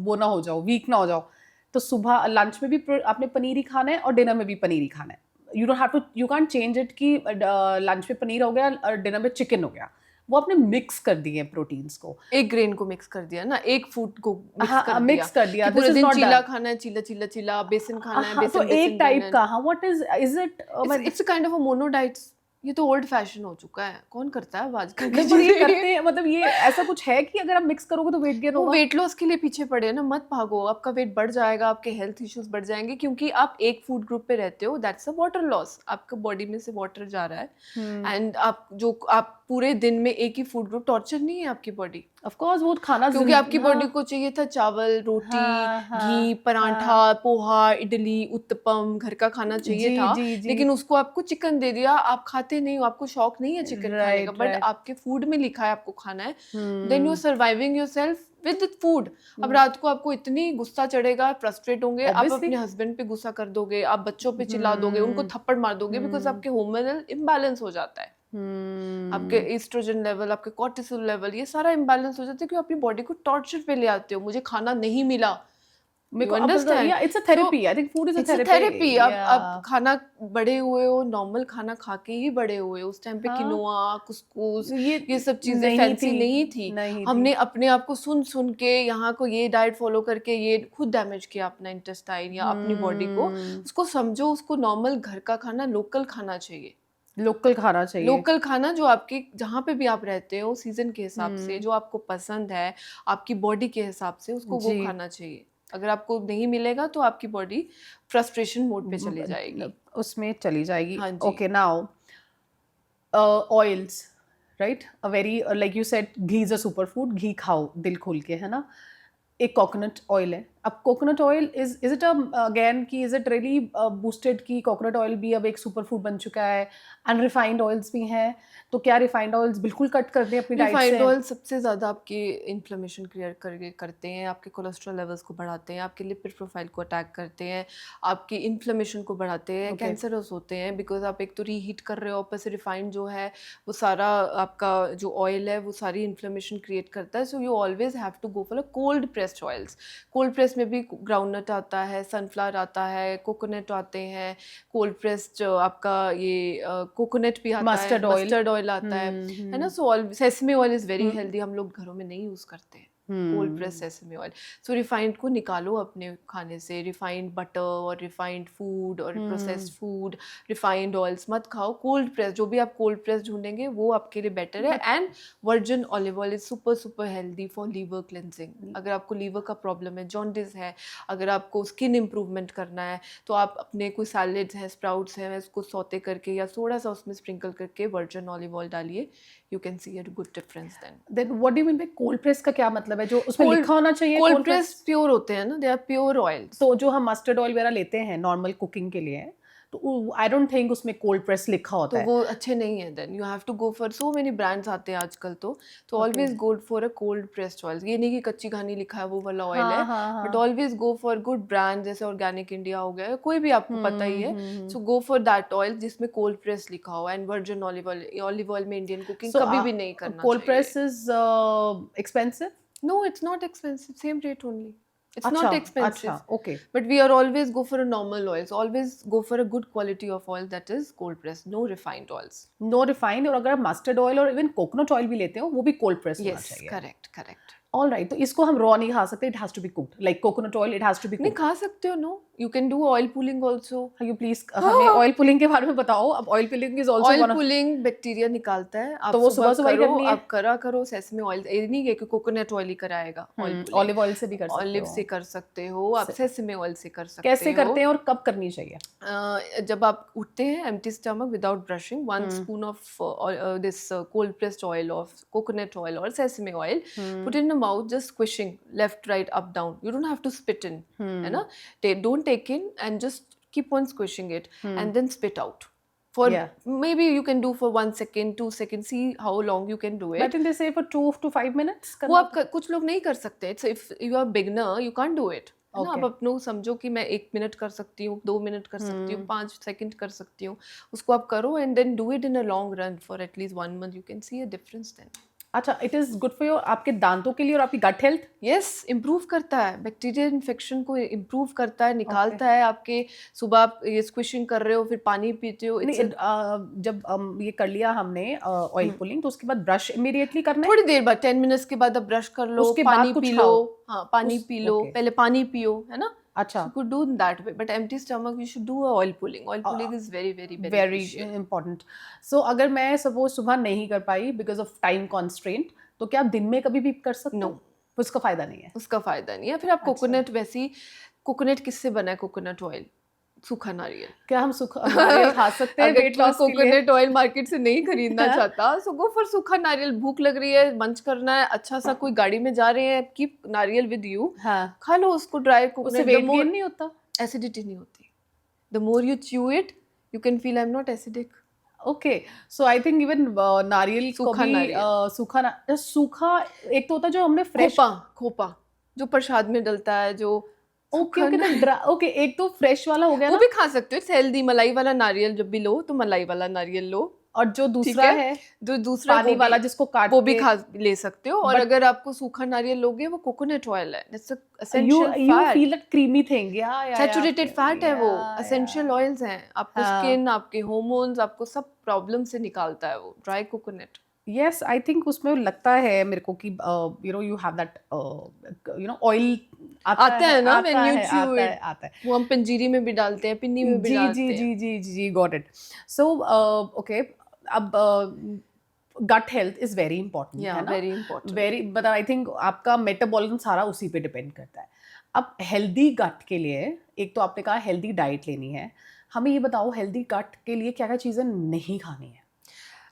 वो ना हो जाओ, वीक ना हो जाओ, तो सुबह लंच में भी आपने पनीर ही खाना है और डिनर में भी पनीर ही खाना है। You don't have to, you can't change it कि लंच में पनीर हो गया और डिनर में चिकन हो गया। वो आपने मिक्स कर दिए प्रोटीन्स को। एक ग्रेन को मिक्स कर दिया ना, एक फूड को मिक्स हाँ, कर दिया मिक्स कर दिया, कि दिस पूरे इज दिन नॉट चीला डन। खाना है, चीला चीला चीला, बेसन खाना है, हाँ, तो बेसन एक बेसन टाइप देना का, है। हाँ, what is it? It's a kind of a mono diets. ये तो ओल्ड फैशन हो चुका है, कौन करता है अब आजकल की नहीं, पर ये चीजें? करते हैं, मतलब ये ऐसा कुछ है कि अगर आप मिक्स करोगे तो वेट गेन वो होगा? वेट लॉस के लिए पीछे पड़े हैं ना, मत भागो, आपका वेट बढ़ जाएगा, आपके हेल्थ इश्यूज बढ़ जाएंगे, क्योंकि आप एक फूड ग्रुप पे रहते हो, दैट्स अ वाटर लॉस, आपका बॉडी में से वाटर जा रहा है। एंड आप पूरे दिन में एक ही फूड ग्रुप, टॉर्चर नहीं है आपकी बॉडी, ऑफ कोर्स वो खाना क्योंकि आपकी बॉडी हाँ, को चाहिए था चावल, रोटी, हाँ, घी, हाँ, पराठा, हाँ, पोहा, इडली, उत्तपम, घर का खाना चाहिए जी, था। जी, जी, लेकिन उसको आपको चिकन दे दिया, आप खाते नहीं हो, आपको शौक नहीं है चिकन खाने का, राइट, बट राइट, आपके फूड में लिखा है आपको खाना है। Then you are surviving yourself with food. अब रात को आपको इतनी गुस्सा चढ़ेगा, फ्रस्ट्रेट होंगे, आप ऑब्वियसली। अपने हस्बैंड पे गुस्सा कर दोगे, आप बच्चों पे चिल्ला दोगे, उनको थप्पड़ मार दोगे, बिकॉज आपके हार्मोनल इम्बैलेंस हो जाता है। आपके एस्ट्रोजन लेवल, आपके कॉर्टिसोल लेवल, ये सारा इम्बैलेंस हो जाता है, क्योंकि अपनी बॉडी को टॉर्चर पे ले आते हो, मुझे खाना नहीं मिला। मेरे यू को अब अंडरस्टैंड? या it's a therapy, I think food is a it's a therapy. Therapy. या आप खाना बड़े हुए हो, नॉर्मल खाना खा के ही बड़े हुए हो। उस टाइम पे हाँ, किनोआ, कुसकुस, ये ये सब चीजें नहीं फैंसी थी, नहीं थी। नहीं थी। हमने अपने आप को सुन सुन के, यहाँ को ये डाइट फॉलो करके, ये खुद डैमेज किया अपना इंटेस्टाइन या अपनी बॉडी को। उसको समझो, उसको नॉर्मल घर का खाना, लोकल खाना चाहिए। लोकल खाना चाहिए। लोकल खाना जो आपके, जहाँ पे भी आप रहते हो, सीजन के हिसाब से, जो आपको पसंद है, आपकी बॉडी के हिसाब से, उसको वो जी, खाना चाहिए। अगर आपको नहीं मिलेगा तो आपकी बॉडी फ्रस्ट्रेशन मोड पे चली जाएगी। उसमें चली जाएगी। हाँ जी। Okay, now oils, right, a very like you said, ghee is a super food, घी खाओ दिल खोल के, है ना? एक कोकोनट ऑयल है। अब coconut oil is it again कि इज इट रियली बूस्टेड कि कोकोनट ऑयल भी अब एक सुपर फूड बन चुका है, एंड रिफाइंड ऑयल्स भी हैं, तो क्या रिफाइंड ऑयल्स बिल्कुल कट कर दें अपनी डाइट रिफाइंड से? ऑयल सबसे ज़्यादा आपकी इन्फ्लेमेशन क्रिएट करते हैं, आपके कोलेस्ट्रॉल लेवल्स को बढ़ाते हैं, आपके लिपिड प्रोफाइल को अटैक करते हैं, आपकी इन्फ्लेमेशन को बढ़ाते हैं, Okay. कैंसरस होते हैं, बिकॉज आप एक तो रीहीट कर रहे हो, ऊपर से रिफाइंड जो है वो सारा आपका जो ऑयल है वो सारी इन्फ्लेमेशन क्रिएट करता है। So you always have to go for a cold pressed oils. Cold press में भी ग्राउंडनट आता है, सनफ्लावर आता है, कोकोनट आते हैं, कोल्ड प्रेस्ड आपका ये कोकोनट भी आता है, मस्टर्ड ऑयल। मस्टर्ड ऑयल आता है ना? So sesame oil is very healthy, हम लोग घरों में नहीं यूज करते हैं cold press sesame oil. So refined को निकालो अपने खाने से, रिफाइंड बटर और रिफाइंड फूड और प्रोसेस्ड फूड, रिफाइंड ऑयल्स मत खाओ। कोल्ड प्रेस, जो भी आप कोल्ड प्रेस ढूंढेंगे वो आपके लिए बेटर है। And virgin olive oil is super super healthy for liver cleansing. अगर आपको लीवर का प्रॉब्लम है, जॉन्डिस है, अगर आपको स्किन इंप्रूवमेंट करना है, तो आप अपने कोई सैलेड्स हैं, स्प्राउट्स हैं, उसको सौते करके या थोड़ा सा उसमें स्प्रिंकल करके वर्जिन ऑलिव ऑयल डालिए, you can see a good difference then. Then what do you mean by cold press का क्या मतलब है? जो उसमें लिखा होना चाहिए cold cold press? Press pure होते हैं ना, दे आर प्योर ऑयल्स। तो जो हम मस्टर्ड ऑयल वगैरह लेते हैं नॉर्मल कुकिंग के लिए, तो आई डोंट थिंक उसमें कोल्ड प्रेस लिखा होता तो है। वो अच्छे नहीं है। Then you have to go for, so many brands आते हैं आजकल, तो always go for a cold pressed oil. ये नहीं कि कच्ची घानी लिखा है वो वाला ऑयल है, हाँ, हाँ, बट हाँ। Always go for good brand, जैसे ऑर्गेनिक इंडिया हो गया, कोई भी आपको पता ही है। सो गो फॉर दैट ऑयल जिसमें कोल्ड प्रेस लिखा हो। एंड वर्जिन ऑलिव ऑयल में इंडियन कुकिंग कभी भी नहीं करना कोल्ड चाहिए। Press is expensive? No, it's not expensive. Same rate only. It's अच्छा, not expensive. अच्छा, okay. But we are always go for a normal oils. Always go for a good quality of oil that is cold pressed, no refined oils. No refined, और अगर आप mustard oil और even coconut oil भी लेते हो वो भी cold press होना Yes, चाहिए। correct, correct. ऑल राइट, तो इसको हम रॉ नहीं खा सकते, it has to be cooked, like coconut oil it has to be नहीं कुक्ड। खा सकते हो, no. You can do oil pulling also. You please हमें ऑयल पुलिंग के बारे में बताओ। अब oil pulling is also oil one of, pulling bacteria निकालता है। आप तो वो सुबह ही करो, करनी है? आप करो सेसमे ऑयल। ये नहीं है कि कोकोनट ऑयल ही कराएगा ऑयल पुलिंग। ऑलिव ऑयल से भी कर सकते ऑलिव हो? से कर सकते हो, आप सेसमे ऑयल से कर सकते कैसे हो। करते हैं और कब करनी चाहिए? जब आप उठते हैं empty stomach without brushing, 1 spoon of this cold pressed oil of coconut oil or sesame oil, put in a mouth, just squishing left, right, up, down. You don't have to spit in, है ना? Don't take in and just keep on squishing it and then spit out. For Yeah. maybe you can do for 1 second, 2 seconds. See how long you can do I it. think they say for 2 to 5 minutes. वो आप कुछ लोग नहीं कर सकते. It's if you are beginner, you can't do it. है ना? Okay. आप अपनों समझो कि मैं 1 मिनट कर सकती हूँ, 2 मिनट कर सकती हूँ, 5 सेकंड कर सकती हूँ. उसको आप करो and then do it in a long run for at least 1 month. You can see a difference then. अच्छा, it is good for your आपके दांतों के लिए और आपकी gut health. यस इम्प्रूव करता है, बैक्टीरियल इन्फेक्शन को इम्प्रूव करता है, निकालता है. आपके सुबह आप ये स्क्विशिंग कर रहे हो, फिर पानी पीते हो. नहीं, जब ये कर लिया हमने ऑयल पुलिंग, तो उसके बाद ब्रश इमीडिएटली करना है. थोड़ी देर बाद 10 मिनट्स के बाद आप ब्रश कर लो, उसके बाद पानी कुछ पी लो. खाओ. हाँ, पानी पी लो. okay. पहले पानी पियो, है ना? अच्छा, You could do that way, but empty stomach you should do a oil pulling. Oil pulling is very very very beneficial. important. So अगर मैं सपोज सुबह नहीं कर पाई बिकॉज ऑफ टाइम कॉन्स्ट्रेंट, तो क्या आप दिन में कभी भी कर सकते हो? No. उसका फायदा नहीं है. उसका फायदा नहीं है. फिर आप कोकोनट, वैसी कोकोनट किससे बना है? कोकोनट ऑयल, सूखा नारियल. क्या हम सूखा नारियल खा सकते हैं अगर वेट लॉस के लिए? कोकोनट ऑयल मार्केट से नहीं खरीदना चाहता, सो गो फॉर सूखा नारियल. भूख लग रही है, मंच करना है, अच्छा सा कोई गाड़ी में जा रहे हैं, कीप नारियल विद यू, हाँ, खा लो उसको. ड्राई उससे कोकोनट, वेट गेन नहीं होता? एसिडिटी नहीं होती. The more you chew it, you can feel I am not acidic. Okay, so I think even नारियल को सूखा भी नारियल. सूखा एक तो होता है जो हमने फ्रेश. खोपा जो प्रसाद में डलता है, जो ओके ओके, एक तो फ्रेश वाला हो गया वो ना, भी खा सकते हो. It's healthy. मलाई वाला नारियल जब भी लो तो मलाई वाला नारियल लो. और जो दूसरा है? है जो दूसरा पानी वाला जिसको काट वो भी के- खा ले सकते हो. और But- अगर आपको सूखा नारियल लोगे, वो कोकोनट ऑयल है. That's you essential you fat. feel that creamy thing. Yeah, saturated fat है वो. yeah, essential yeah. ऑयल्स हैं. आपको हाँ. स्किन, आपके हार्मोन्स, आपको सब प्रॉब्लम से निकालता है वो dry coconut. Yes, I think उसमें लगता है मेरे को कि you have that oil आता है ना, when you chew आता है it. आता है. वो हम पंजीरी में भी डालते हैं, पिन्नी में भी जी डालते जी हैं. जी जी जी गॉट इट. सो ओके, अब gut health is very important, yeah है ना? Very important. Very, but I think आपका मेटाबॉलिज्म सारा उसी पे डिपेंड करता है. अब हेल्दी गट के लिए एक तो आपने कहा हेल्दी डाइट लेनी है. हमें ये बताओ हेल्दी गट के लिए क्या क्या चीज़ें नहीं खानी है?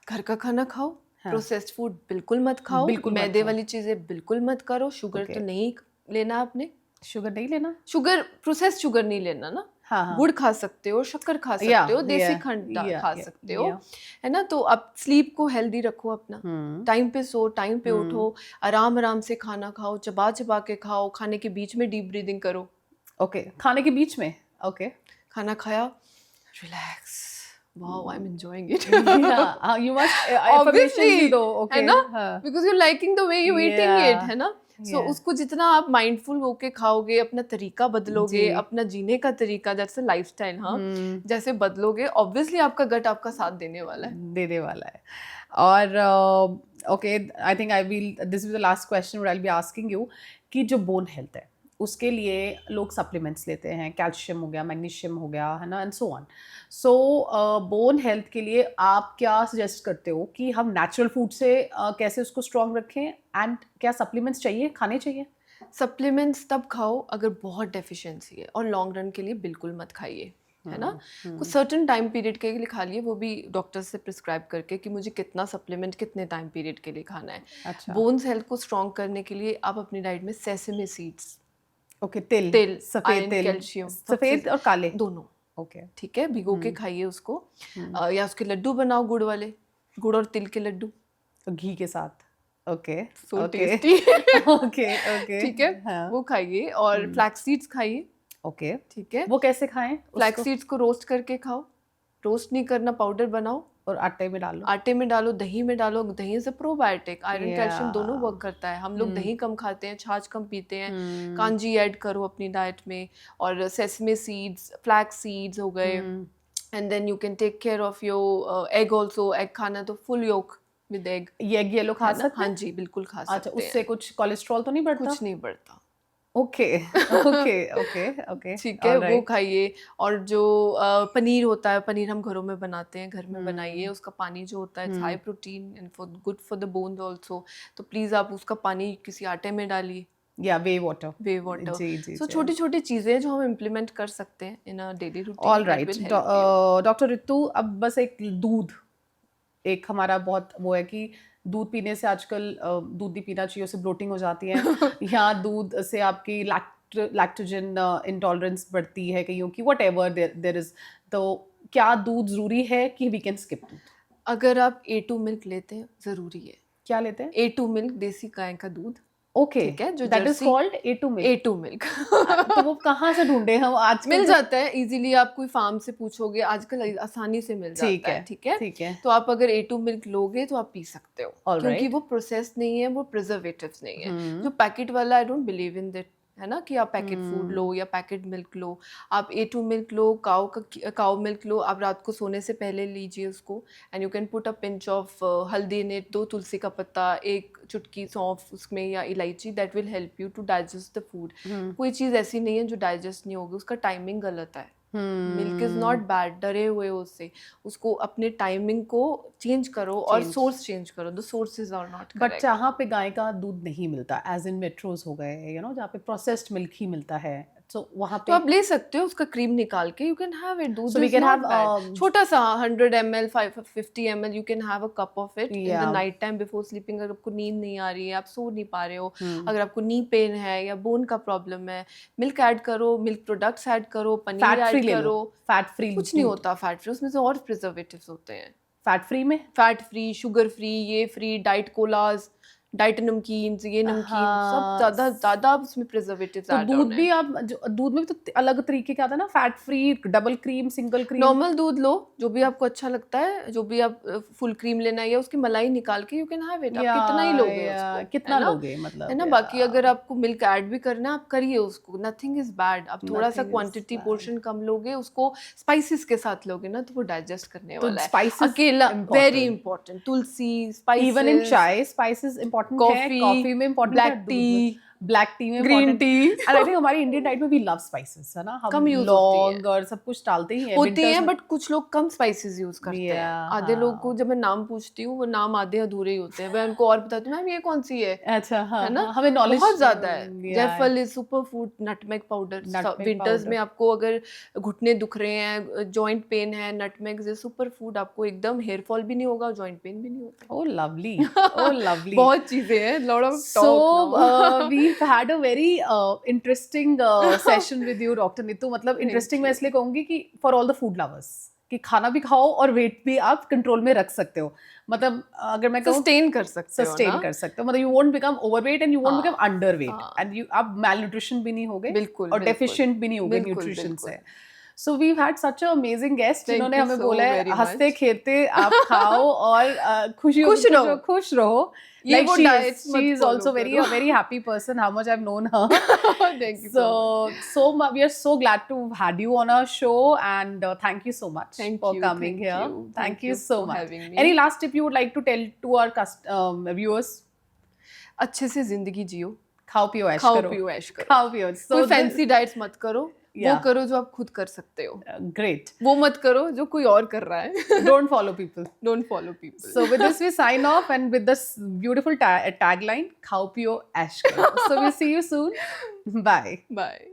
घर का खाना खाओ. हाँ. प्रोसेस्ड फूड बिल्कुल मत खाओ. बिल्कुल मत मैदे खाओ. वाली चीजें बिल्कुल मत करो. Sugar Okay. तो नहीं लेना आपने. शुगर नहीं लेना? शुगर, प्रोसेस्ड शुगर नहीं लेना ना. हाँ हाँ. गुड़ खा सकते हो, शक्कर खा सकते Yeah, हो, देसी yeah, खंड yeah, खा yeah, सकते हो, yeah. है ना? तो आप स्लीप को हेल्दी रखो अपना. टाइम पे सो, टाइम पे उठो, आराम आराम से खाना खाओ, चबा चबा के खाओ. खाने के बीच में डीप ब्रीदिंग करो. ओके, खाने के बीच में. ओके. खाना खाया, relax. Wow, I am enjoying it. You must affirmations भी दो. Okay. है ना? हाँ. Because you're liking the way you're eating Yeah. it, है ना? So Yeah. उसको जितना आप माइंडफुल होके खाओगे, अपना तरीका बदलोगे, जी. अपना जीने का तरीका, दैट्स अ लाइफस्टाइल. हाँ, जैसे बदलोगे, ऑब्वियसली आपका गट आपका साथ देने वाला है. देने वाला है. और okay, I think I will, this is the last question what I will be asking you, कि जो बोन हेल्थ है उसके लिए लोग सप्लीमेंट्स लेते हैं. कैल्शियम हो गया, मैग्नीशियम हो गया, है ना, and so on. So bone health के लिए आप क्या सजेस्ट करते हो कि हम नेचुरल फूड से कैसे उसको स्ट्रॉन्ग रखें, एंड क्या सप्लीमेंट्स चाहिए, खाने चाहिए? सप्लीमेंट्स तब खाओ अगर बहुत डेफिशिएंसी है, और लॉन्ग रन के लिए बिल्कुल मत खाइए, है ना? कुछ सर्टेन टाइम पीरियड के लिए खा लिए, वो भी डॉक्टर से प्रिस्क्राइब करके कि मुझे कितना सप्लीमेंट कितने टाइम पीरियड के लिए खाना है. अच्छा. बोन्स हेल्थ को स्ट्रॉन्ग करने के लिए आप अपनी डाइट में सेसमे सीड्स, ओके, तिल, सफेद iron, तिल, कैल्शियम, सफेद और काले दोनों. ओके. ठीक है, भिगो के खाइए उसको. या उसके लड्डू बनाओ, गुड़ वाले, गुड़ और तिल के लड्डू. तो घी के साथ. Okay. So okay. tasty. Okay okay. ठीक है, हाँ. वो खाइए. और फ्लैक्स सीड्स खाइए. ओके. ठीक है, वो कैसे खाएं? फ्लैक्स सीड्स को रोस्ट करके खाओ. रोस्ट नहीं करना, पाउडर बनाओ, और आटे में डालो. आटे में डालो, दही में डालो. दही से प्रोबायोटिक, आयरन, Yeah. कैल्शियम दोनों वर्क करता है. हम लोग दही कम खाते हैं, छाछ कम पीते हैं. कांजी ऐड करो अपनी डाइट में. और सेसमे सीड्स, फ्लैक्स सीड्स हो गए. And then you can take care of your egg also. Egg खाना तो फुल योक विद एग. ये एग येलो खा सकते हाँ हैं? जी, बिल्कुल खा अच्छा, सकते हैं. उससे कुछ कोलेस्ट्रॉल तो नहीं बढ़ता? कुछ नहीं बढ़ता. Okay okay okay okay. ठीक है, वो खाइए. और जो पनीर होता है, पनीर हम घरों में बनाते हैं, घर में बनाइए. उसका पानी जो होता है, it's high protein and for good for the bones also. तो प्लीज आप उसका पानी किसी आटे में डालिए, या वे वाटर. वे वाटर. जी जी. सो छोटी छोटी चीजें जो हम इम्प्लीमेंट कर सकते हैं in a daily routine. All right. Doctor Ritu, अब बस एक दूध एक हमारा बहुत वो है कि दूध पीने से आजकल दूध नहीं पीना चाहिए, उससे ब्लोटिंग हो जाती है या दूध से आपकी लैक्टोजन इंटॉलरेंस बढ़ती है कईयों की, वट एवर देर इज। तो क्या दूध जरूरी है कि वी कैन स्किप दूध? अगर आप A2 मिल्क लेते हैं ज़रूरी है। क्या लेते हैं? A2 मिल्क, देसी गाय का दूध, ओके, ठीक है, जो that is Jersey called A2 milk. A2 milk तो वो कहाँ से ढूंढे हम आजकल? मिल जाता है इजीली, आप कोई फार्म से पूछोगे आजकल आसानी से मिल ठीक जाता है, है, ठीक है। ठीक है। तो आप अगर A2 मिल्क लोगे तो आप पी सकते हो, All क्योंकि right. वो प्रोसेस नहीं है, वो प्रिजर्वेटिव्स नहीं है। हम्म। जो पैकेट वाला, आई डोंट बिलीव इन दैट, है ना, कि आप पैकेट फूड लो या पैकेट मिल्क लो। आप A2 मिल्क लो, काउ मिल्क लो, आप रात को सोने से पहले लीजिए उसको, and you can put a pinch of हल्दी इन इट, 2 तुलसी का पत्ता, 1 चुटकी सौंफ उसमें या इलायची, that will help you to digest the food. कोई चीज़ ऐसी नहीं है जो डाइजेस्ट नहीं होगी, उसका टाइमिंग गलत है। मिल्क इज नॉट बैड, डरे हुए हो उससे, उसको अपने टाइमिंग को चेंज करो और सोर्स चेंज करो, the sources are not but जहाँ पे गाय का दूध नहीं मिलता, एज इन मेट्रोज हो गए, यू नो, जहाँ पे प्रोसेस्ड मिल्क ही मिलता है, तो वहाँ तो पे आप ले सकते हो उसका क्रीम निकाल के, यू कैन हैव इट। दूध So we is can not have, bad. छोटा सा 100 ml 50 ml, you can have a cup of it in the Yeah. night time before sleeping। अगर आपको नींद नहीं आ रही है, आप सो नहीं पा रहे हो, अगर आपको नी पेन है या बोन का प्रॉब्लम है, मिल्क ऐड करो, मिल्क प्रोडक्ट्स ऐड करो, पनीर फैट फ्री ऐड ले लो, करो। Fat free. कुछ नहीं होता फैट फ्री, उसमें से और प्रिजर्वेटिव्स होते हैं। फैट फ्री में फैट फ्री, शुगर फ्री, ये फ्री, डाइट कोलाज, डाइट नमकीन, ये नमकीन, सब ज्यादा ज्यादा उसमें प्रिजर्वेटिव्स तो ऐड दूध भी आप दूध में भी तो अलग तरीके का आता है ना, fat free, double cream, single cream. Normal दूध लो, जो भी आपको अच्छा लगता है, जो भी आप फुल क्रीम लेना है या उसकी मलाई निकाल के यू कैन हैव इट। आप कितना ही लोगे उसको, कितना लोगे मतलब, है ना। बाकी अगर आपको मिल्क ऐड भी करना है, आप करिए उसको, नथिंग इज बैड। आप थोड़ा सा क्वांटिटी पोर्शन कम लोगे, उसको स्पाइसेस के साथ लोगे ना, तो वो डाइजेस्ट करने वाला है। spices अकेला very important. Important, Tulsi, spices, even in चाय स्पाइसेस इंपॉर्टेंट है, कॉफी में इंपॉर्टेंट है, ब्लैक टी, ब्लैक टी में green tea. And I think हमारी इंडियन डाइट में भी लव स्पाइसेस है ना, हम कम यूज होती लौंग और सब कुछ डालते ही हैं, होती हैं, बट कुछ लोग कम स्पाइसेस यूज करते हैं। Yeah, आधे लोग को जब मैं नाम पूछती हूँ, वो नाम आधे अधूरे ही होते हैं, मैं उनको और बताती हूँ, मैम ये कौन सी है। अच्छा, हाँ, है ना, हमें नॉलेज बहुत ज्यादा है। जायफल is super food, nutmeg powder, winters में आपको अगर घुटने दुख रहे हैं, जॉइंट पेन है, नटमेग इज सुपर फूड, आपको एकदम हेयर फॉल भी नहीं होगा, जॉइंट पेन भी नहीं होता। ओह लवली, ओह लवली। बहुत चीजें हैं, lot of So we've had a very interesting session with you, Dr. Nitu. मतलब interesting मैं इसलिए कहूँगी कि for all the food lovers, कि खाना भी खाओ और वेट भी आप कंट्रोल में रख सकते हो। मतलब अगर मैं कहूँ सस्टेन कर सकते हो, सस्टेन कर सकते हो, मतलब you won't become overweight and you won't become underweight and you आप malnutrition भी नहीं होगे और deficient भी नहीं होगे न्यूट्रिशन से। So we've had such an amazing guest जिन्होंने हमें बोला है हंसते खेलते आप खाओ और खुश रहो। Like she is also a very happy person. How much I've known her. Thank you so much. We are so glad to have had you on our show, and thank you so much for coming here. Thank you so much. Any last tip you would like to tell to our viewers? अच्छे से जिंदगी जियो, खाओ पियो ऐश करो। कोई fancy diets मत करो, वो करो जो आप खुद कर सकते हो। Great. वो मत करो जो कोई और कर रहा है। Don't follow people. Don't follow people. So with this we sign off, and with this beautiful tagline, खाओ पियो ऐश करो. So we'll see you soon. Bye. Bye.